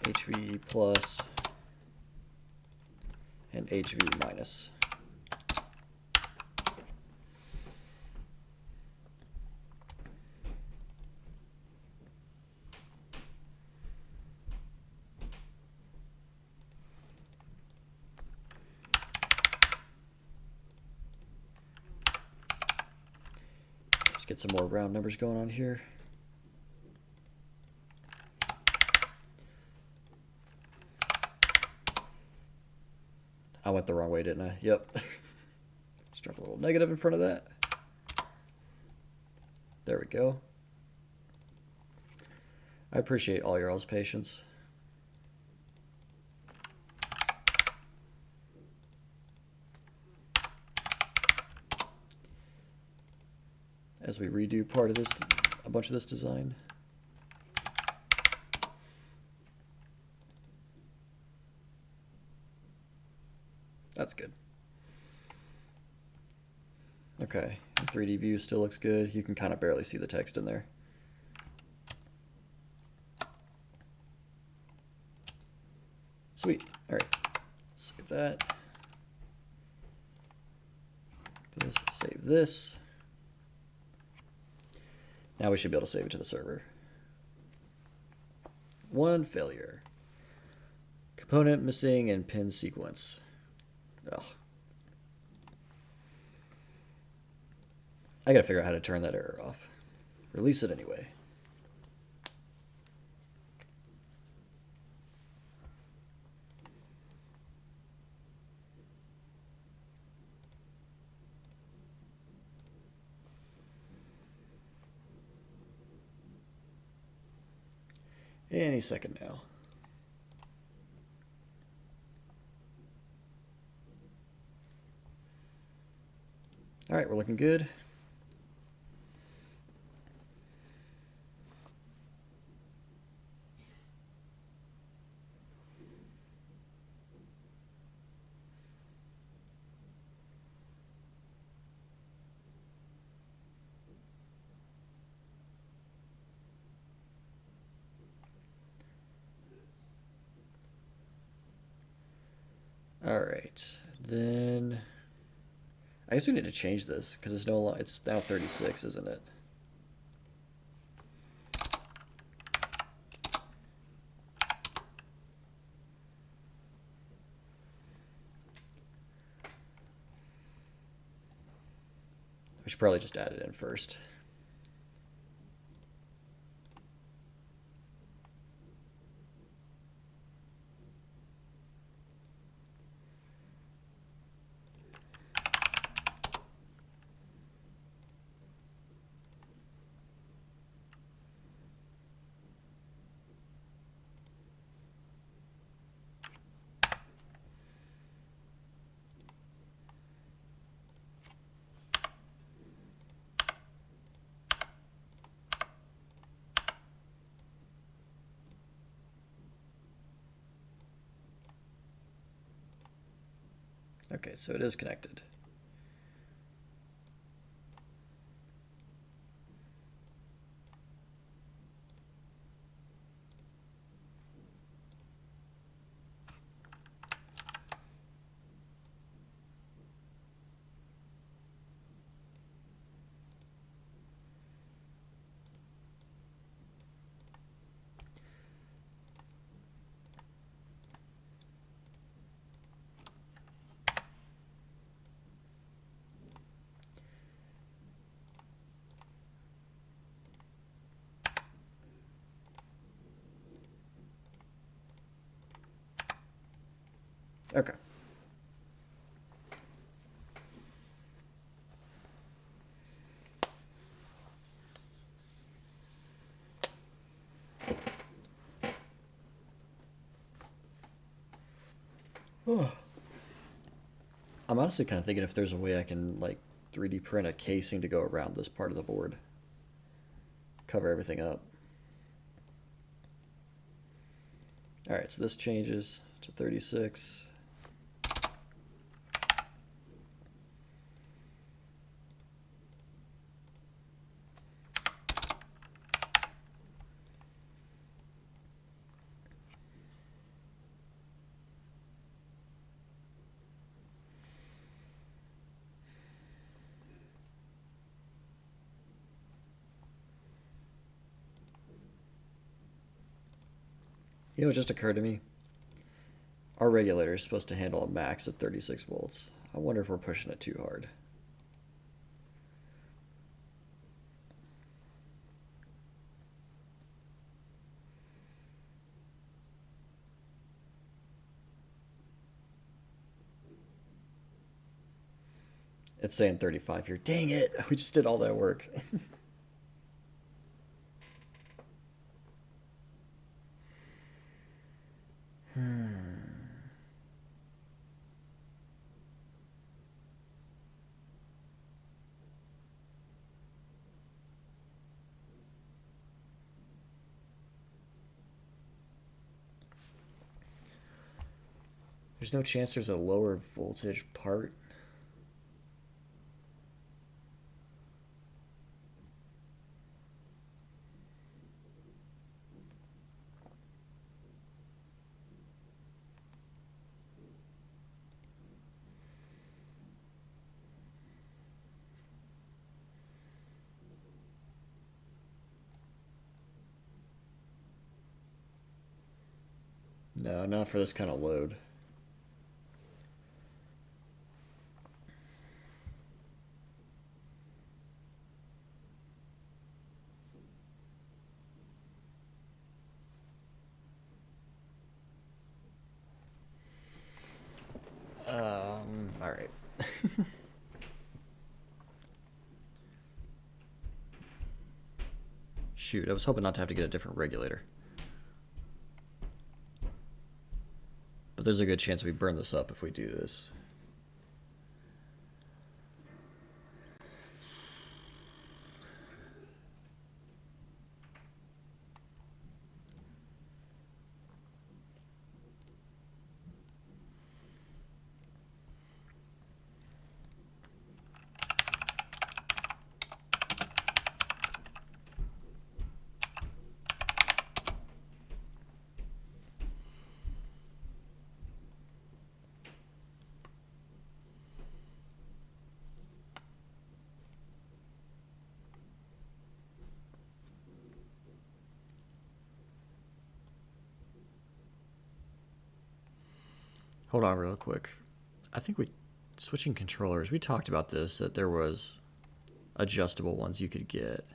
HV plus and HV minus. Let's get some more round numbers going on here. I went the wrong way, didn't I? Yep. Let's drop a little negative in front of that. There we go. I appreciate all your all's patience. As we redo part of this, a bunch of this design. That's good. Okay, 3D view still looks good. You can kind of barely see the text in there. Sweet. All right, save that. This, save this. Now we should be able to save it to the server. One failure. Component missing in pin sequence. Ugh. I gotta figure out how to turn that error off. Release it anyway. Any second now. All right, we're looking good. All right, then I guess we need to change this because it's now 36, isn't it? We should probably just add it in first. Okay, so it is connected. Okay. I'm honestly kind of thinking if there's a way I can like 3D print a casing to go around this part of the board, cover everything up. All right, so this changes to 36. You know, it just occurred to me. Our regulator is supposed to handle a max of 36 volts. I wonder if we're pushing it too hard. It's saying 35 here. Dang it! We just did all that work. There's no chance there's a lower voltage part. No, not for this kind of load. All right. Shoot, I was hoping not to have to get a different regulator. But there's a good chance we burn this up if we do this. Hold on real quick. I think switching controllers, we talked about this, that there was adjustable ones you could get.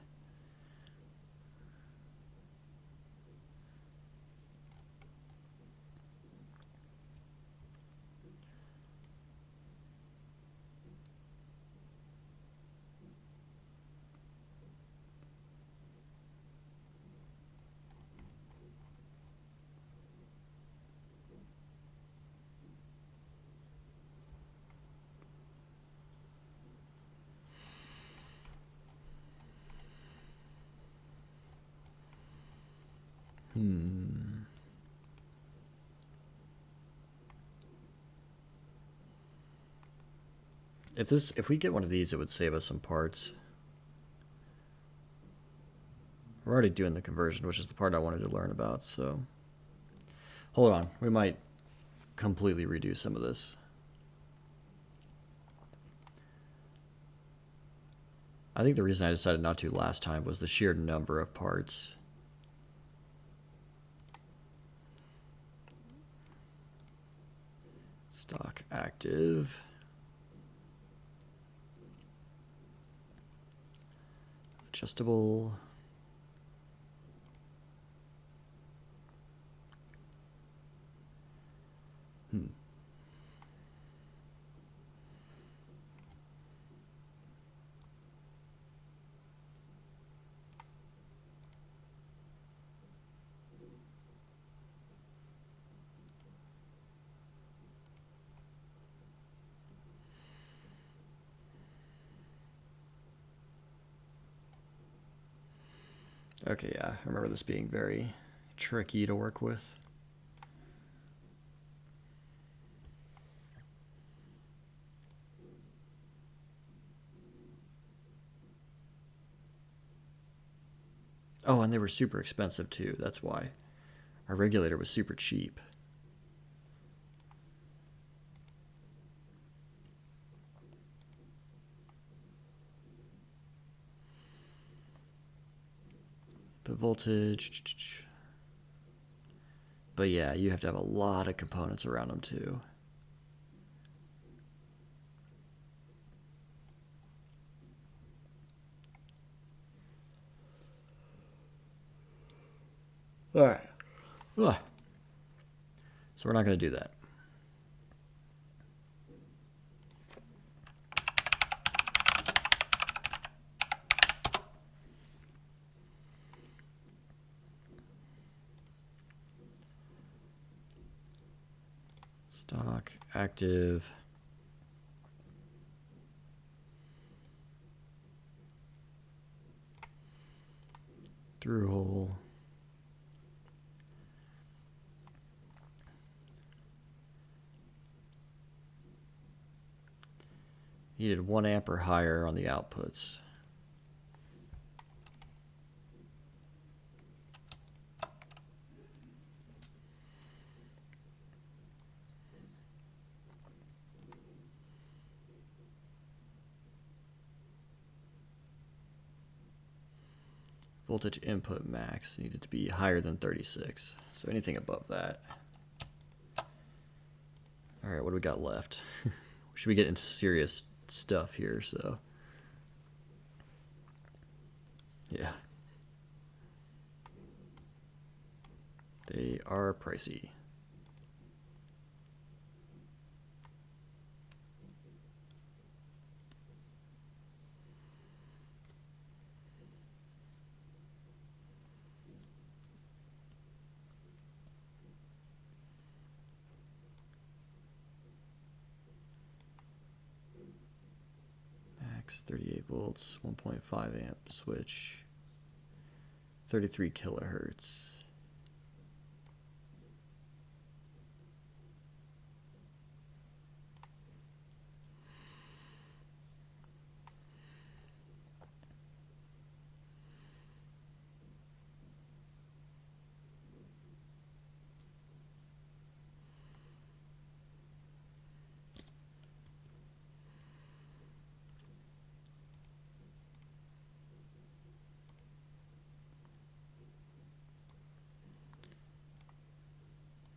If we get one of these, it would save us some parts. We're already doing the conversion, which is the part I wanted to learn about, so hold on. We might completely redo some of this. I think the reason I decided not to last time was the sheer number of parts. Stock active. Adjustable. Okay, yeah, I remember this being very tricky to work with. Oh, and they were super expensive too, that's why. Our regulator was super cheap. But voltage. But yeah, you have to have a lot of components around them too. All right. Ugh. So we're not going to do that. Stock active. Through hole. Needed 1 amp or higher on the outputs. Voltage input max needed to be higher than 36. So anything above that. All right, what do we got left? Should we get into serious stuff here? So, yeah. They are pricey. Max 38 volts, 1.5 amp switch, 33 kilohertz.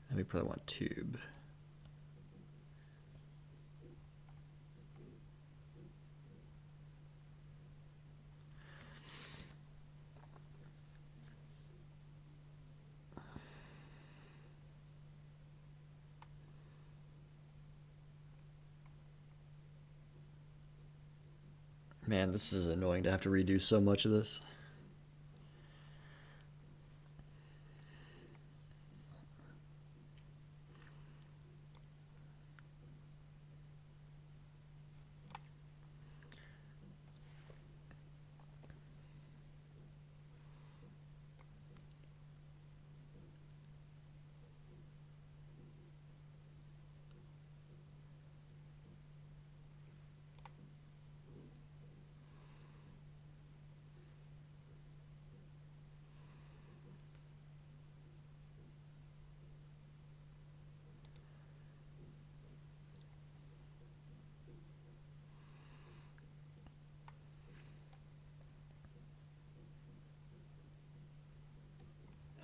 And we probably want tube. Man, this is annoying to have to redo so much of this.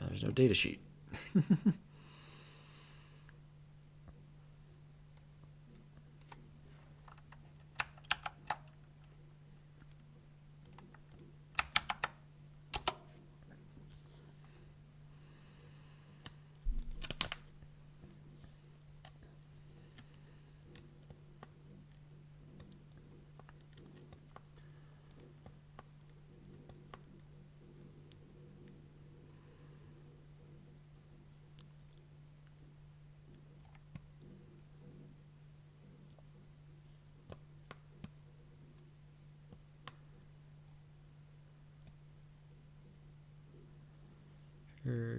There's no data sheet.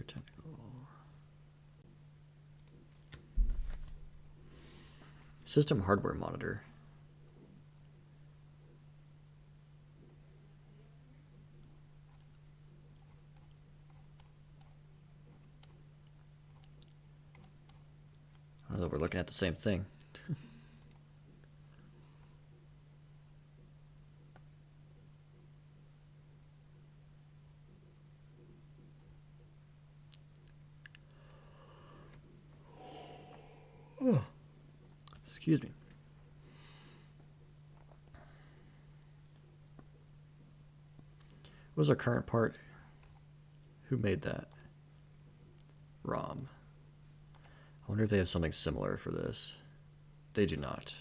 Technical. System hardware monitor. Although we're looking at the same thing. Oh. Excuse me. What was our current part? Who made that? ROM. I wonder if they have something similar for this. They do not.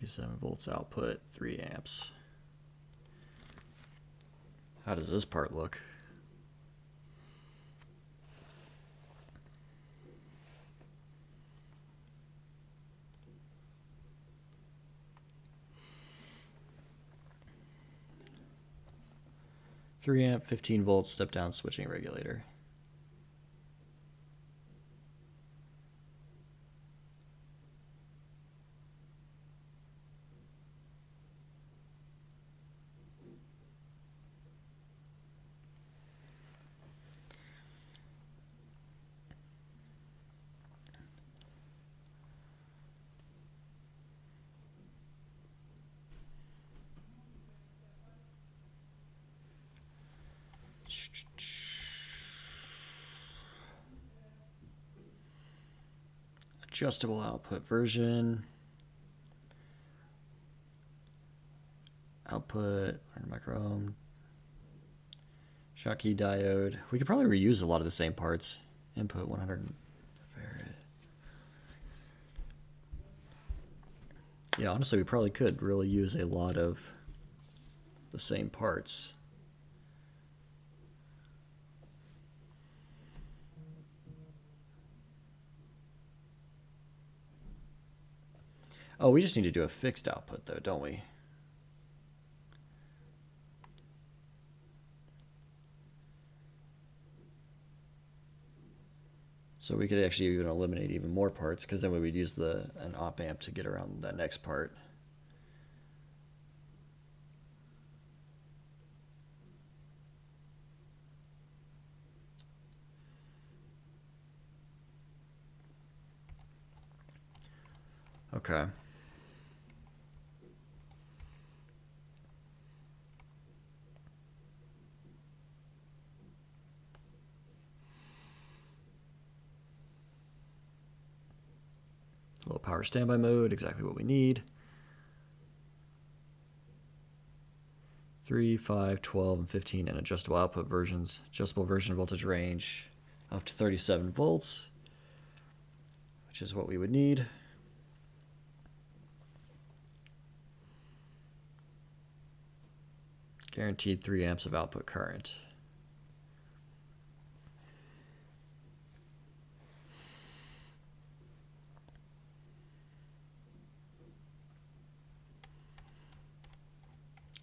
.37 volts output, 3 amps. How does this part look? Three amp, 15 volts, step down switching regulator. Adjustable output version. Output, 100 microohm. Schottky diode. We could probably reuse a lot of the same parts. Input 100 farad. Yeah, honestly, we probably could really use a lot of the same parts. Oh, we just need to do a fixed output though, don't we? So we could actually even eliminate even more parts, because then we would use an op amp to get around that next part. Okay. Low power standby mode, exactly what we need. 3, 5, 12, and 15, and adjustable output versions. Adjustable version voltage range up to 37 volts, which is what we would need. Guaranteed 3 amps of output current.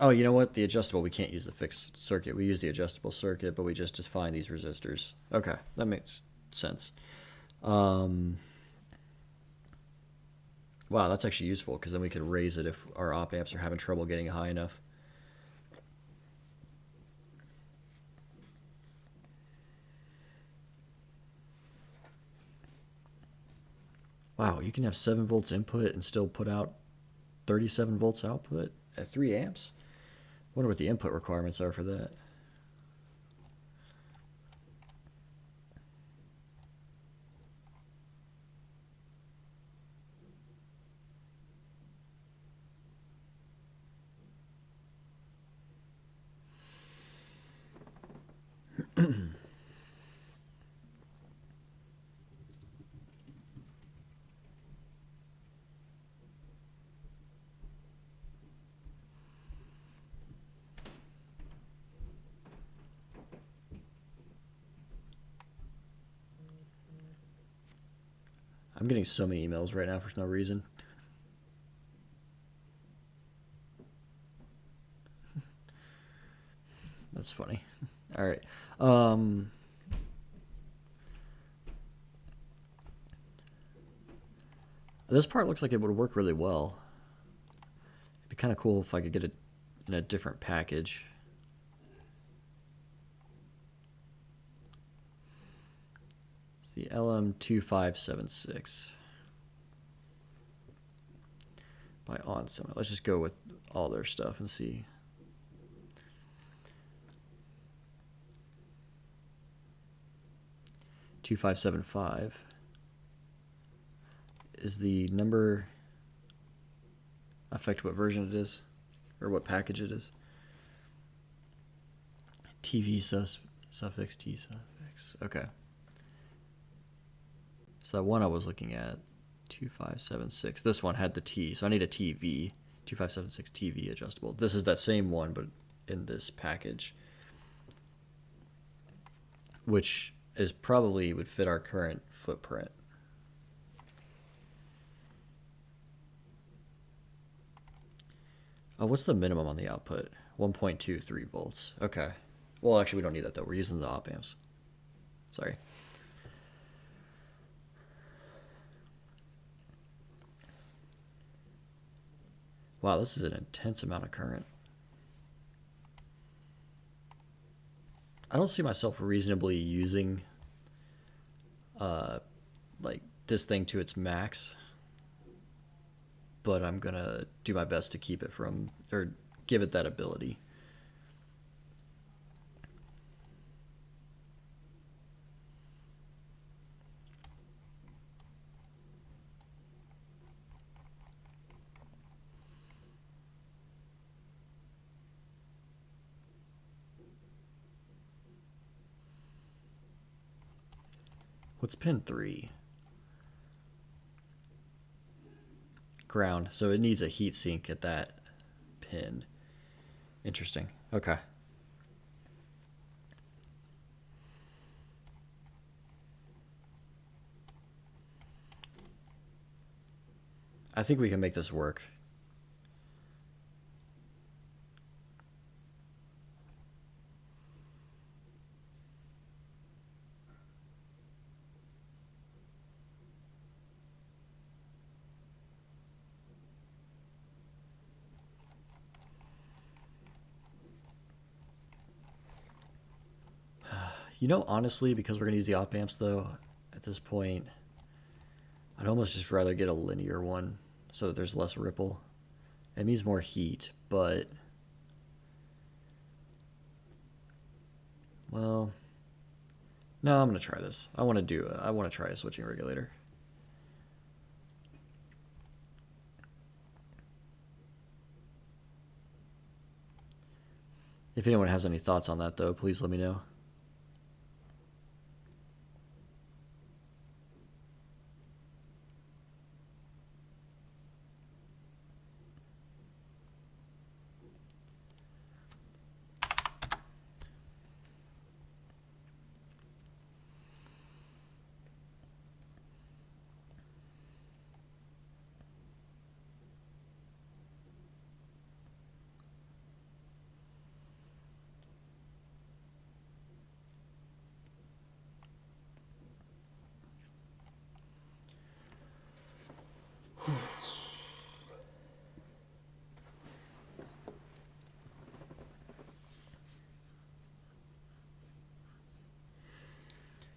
Oh, you know what? The adjustable, we can't use the fixed circuit. We use the adjustable circuit, but we just define these resistors. Okay, that makes sense. Wow, that's actually useful, because then we can raise it if our op amps are having trouble getting high enough. Wow, you can have 7 volts input and still put out 37 volts output at 3 amps? Wonder what the input requirements are for that. I'm getting so many emails right now for no reason. That's funny. All right. This part looks like it would work really well. It'd be kind of cool if I could get it in a different package. It's the LM2576 by OnSummit. Let's just go with all their stuff and see. $2575 is the number affect what version it is or what package it is. TV suffix T suffix. Okay. So that one I was looking at, 2576. This one had the T, so I need a TV. 2576 TV adjustable. This is that same one, but in this package, which is probably would fit our current footprint. Oh, what's the minimum on the output? 1.23 volts. Okay. Well, actually, we don't need that, though. We're using the op amps. Sorry. Wow, this is an intense amount of current. I don't see myself reasonably using like this thing to its max, but I'm gonna do my best to keep it from, or give it that ability. What's pin 3? Ground. So it needs a heat sink at that pin. Interesting. Okay. I think we can make this work. You know, honestly, because we're going to use the op amps, though, at this point, I'd almost just rather get a linear one so that there's less ripple. It means more heat, but... well... no, I'm going to try this. I want to try a switching regulator. If anyone has any thoughts on that, though, please let me know.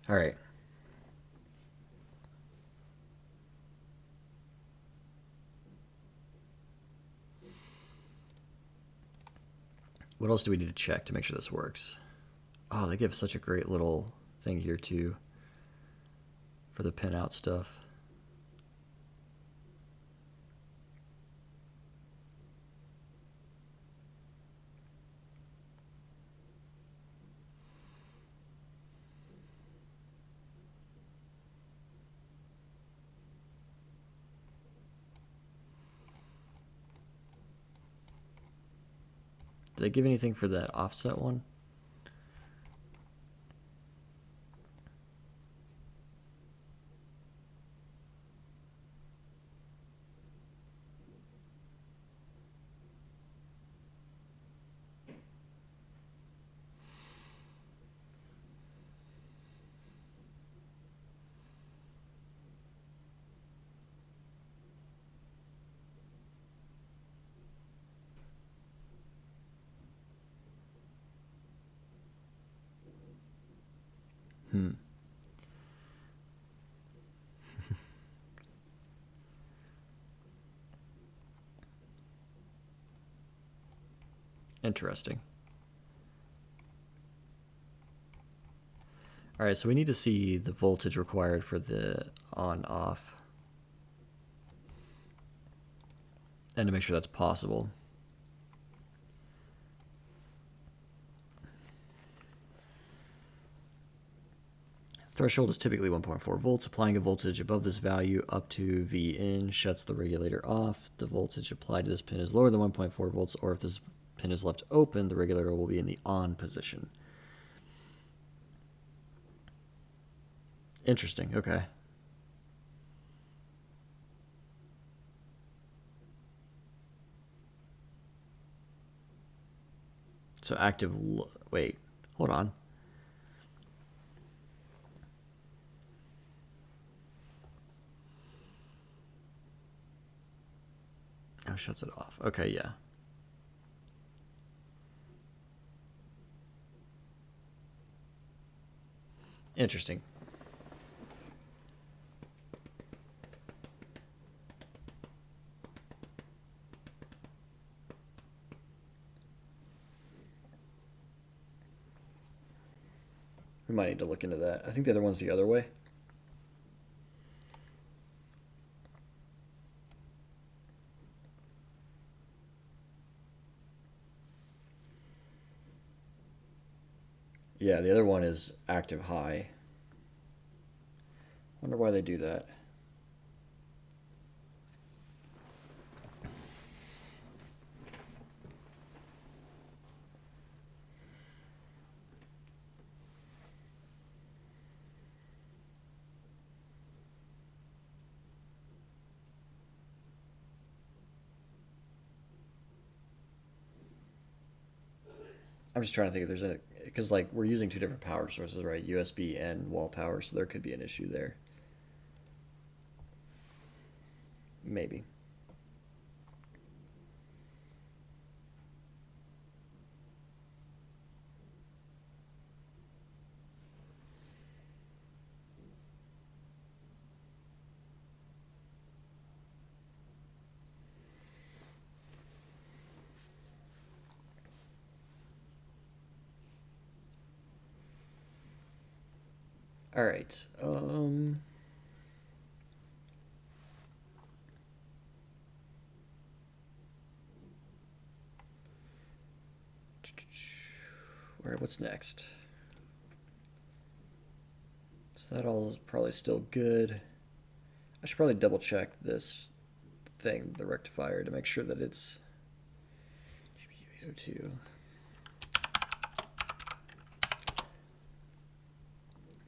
All right. What else do we need to check to make sure this works? Oh, they give such a great little thing here, too, for the pinout stuff. Did they give anything for that offset one? Interesting. All right, so we need to see the voltage required for the on-off, and to make sure that's possible. Threshold is typically 1.4 volts. Applying a voltage above this value up to V in shuts the regulator off. The voltage applied to this pin is lower than 1.4 volts, or if this pin is left open, the regulator will be in the on position. Interesting, okay. So active, wait, hold on. Oh, shuts it off. Okay, yeah. Interesting. We might need to look into that. I think the other one's the other way. Yeah, the other one is active high. Wonder why they do that. I'm just trying to think if there's a, because like we're using two different power sources, right? USB and wall power, so there could be an issue there. Maybe. All right. All right, what's next? So that all is probably still good. I should probably double check this thing, the rectifier, to make sure that it's GPU 802.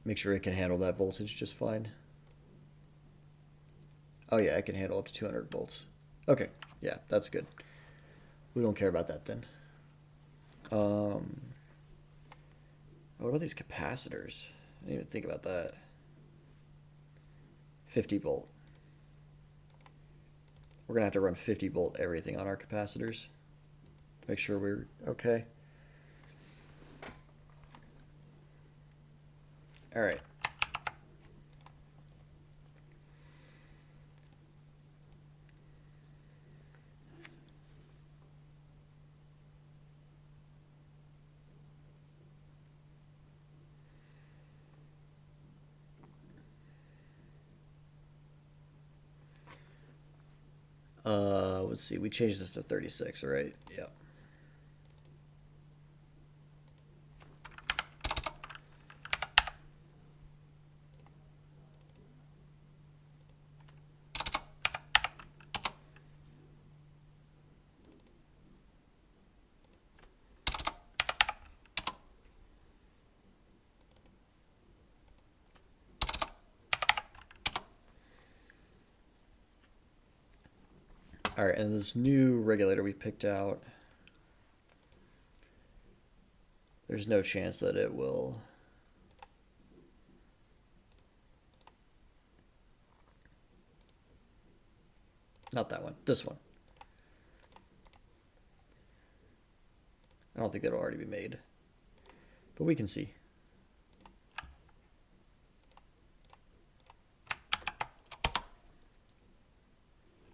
Make sure it can handle that voltage just fine. Oh yeah, it can handle up to 200 volts. Okay, yeah, that's good. We don't care about that then. What about these capacitors? I didn't even think about that. 50 volt. We're gonna have to run 50 volt everything on our capacitors to make sure we're okay. All right. Let's see. We changed this to 36, right? Yeah. All right, and this new regulator we picked out, there's no chance that it will. Not that one, this one. I don't think it'll already be made, but we can see.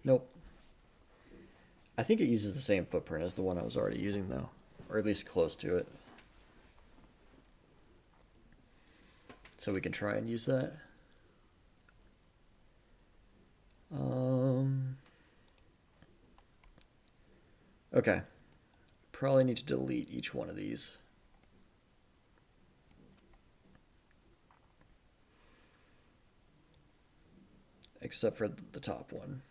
Nope. I think it uses the same footprint as the one I was already using though, or at least close to it. So we can try and use that. Okay. Probably need to delete each one of these. Except for the top one.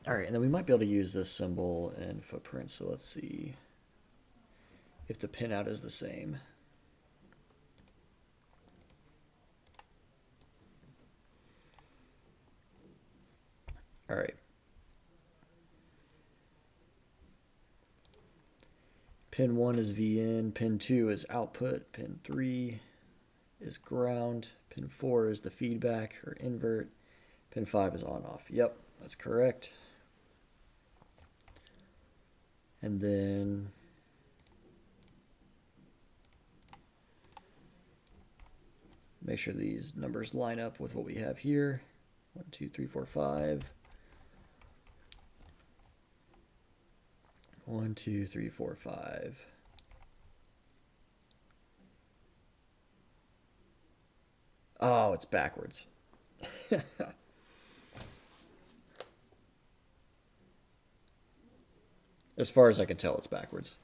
All right, and then we might be able to use this symbol and footprint. So let's see if the pinout is the same. All right. Pin 1 is VN, pin 2 is output, pin 3 is ground, pin 4 is the feedback or invert, pin 5 is on off. Yep, that's correct. And then make sure these numbers line up with what we have here. 1, 2, 3, 4, 5. 1, 2, 3, 4, 5. Oh, it's backwards. As far as I can tell, it's backwards.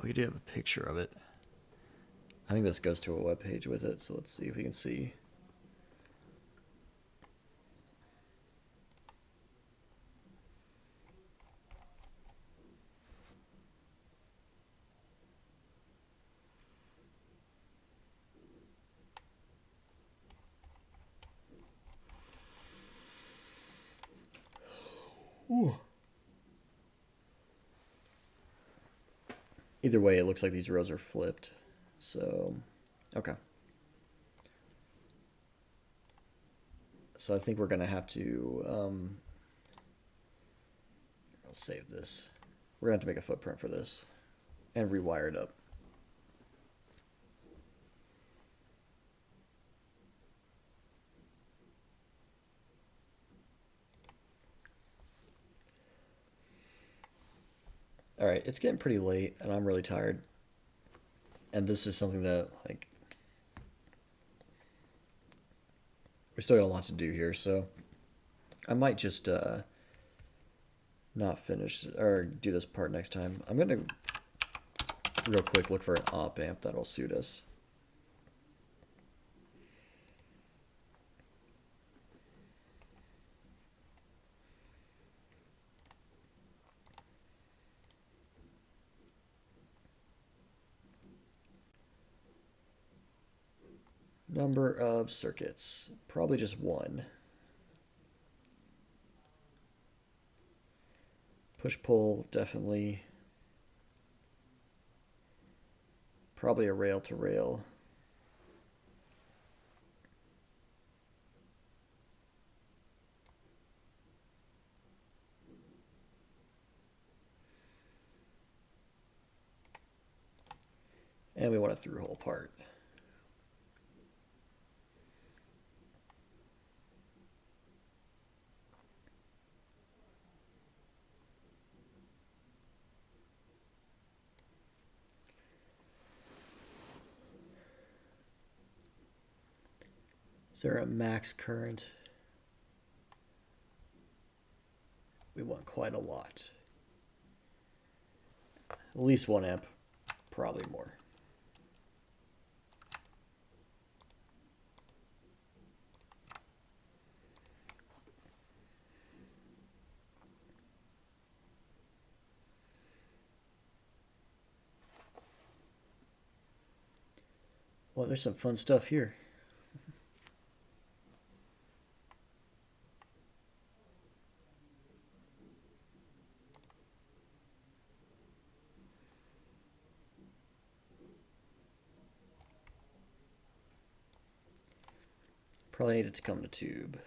We do have a picture of it. I think this goes to a web page with it, so let's see if we can see. Either way, it looks like these rows are flipped. So, okay. So I think we're going to have to, I'll save this. We're going to have to make a footprint for this and rewire it up. All right, it's getting pretty late and I'm really tired. And this is something that, like, we still got a lot to do here, so I might just not finish or do this part next time. I'm gonna real quick look for an op amp that'll suit us. Number of circuits, probably just one. Push pull, definitely. Probably a rail to rail. And we want a through hole part. Is there a max current? We want quite a lot. At least 1 amp, probably more. Well, there's some fun stuff here. Probably needed to come to tube.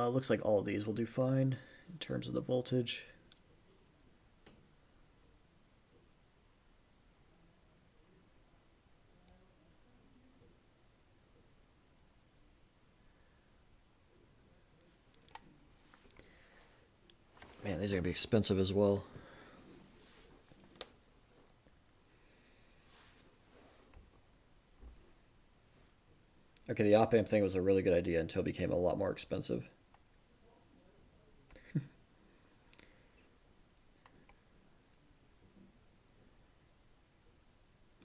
Looks like all of these will do fine in terms of the voltage. Man, these are gonna be expensive as well. Okay, the op amp thing was a really good idea until it became a lot more expensive.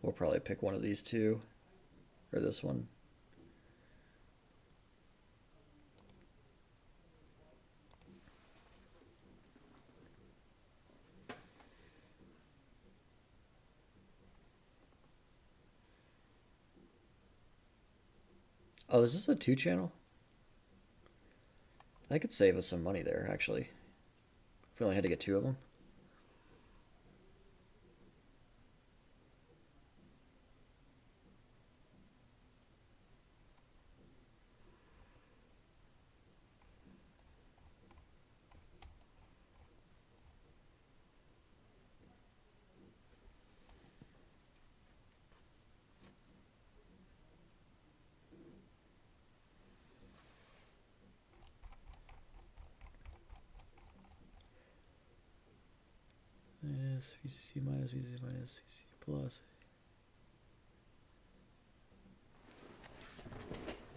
We'll probably pick one of these two, or this one. Oh, is this a 2-channel? That could save us some money there, actually. If we only had to get 2 of them. Minus VCC minus VCC minus VCC plus.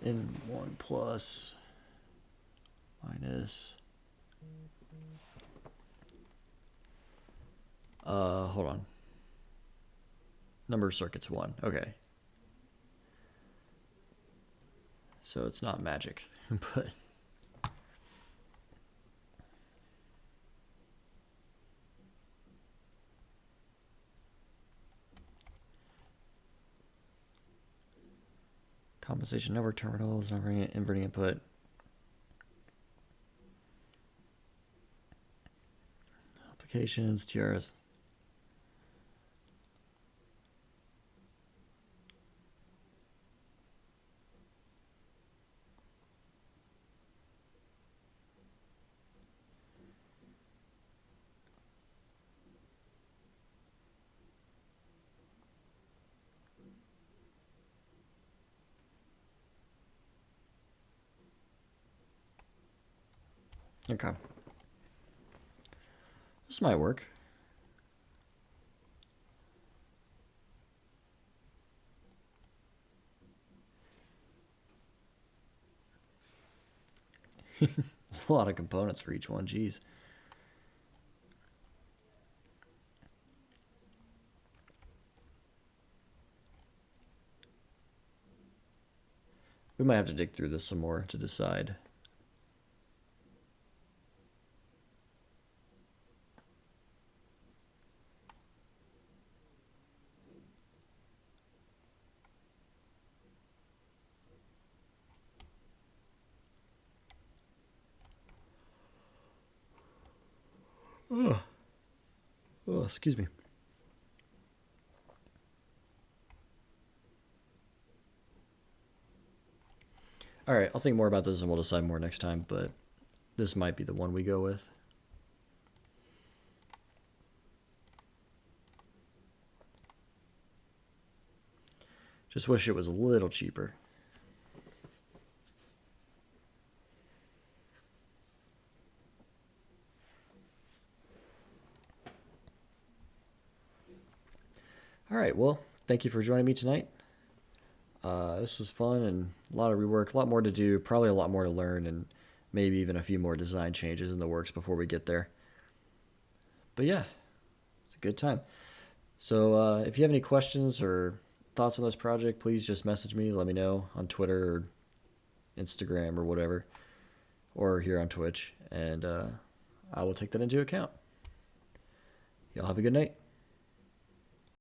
N1 plus minus. Hold on. Number of circuits 1. Okay. So it's not magic, but compensation network terminals, inverting input. Applications, TRS. Okay. This might work. A lot of components for each one, geez. We might have to dig through this some more to decide. Oh, excuse me. All right, I'll think more about this and we'll decide more next time, but this might be the one we go with. Just wish it was a little cheaper. All right, well, thank you for joining me tonight. This was fun and a lot of rework, a lot more to do, probably a lot more to learn, and maybe even a few more design changes in the works before we get there. But yeah, it's a good time. So if you have any questions or thoughts on this project, please just message me. Let me know on Twitter or Instagram or whatever, or here on Twitch, and I will take that into account. Y'all have a good night.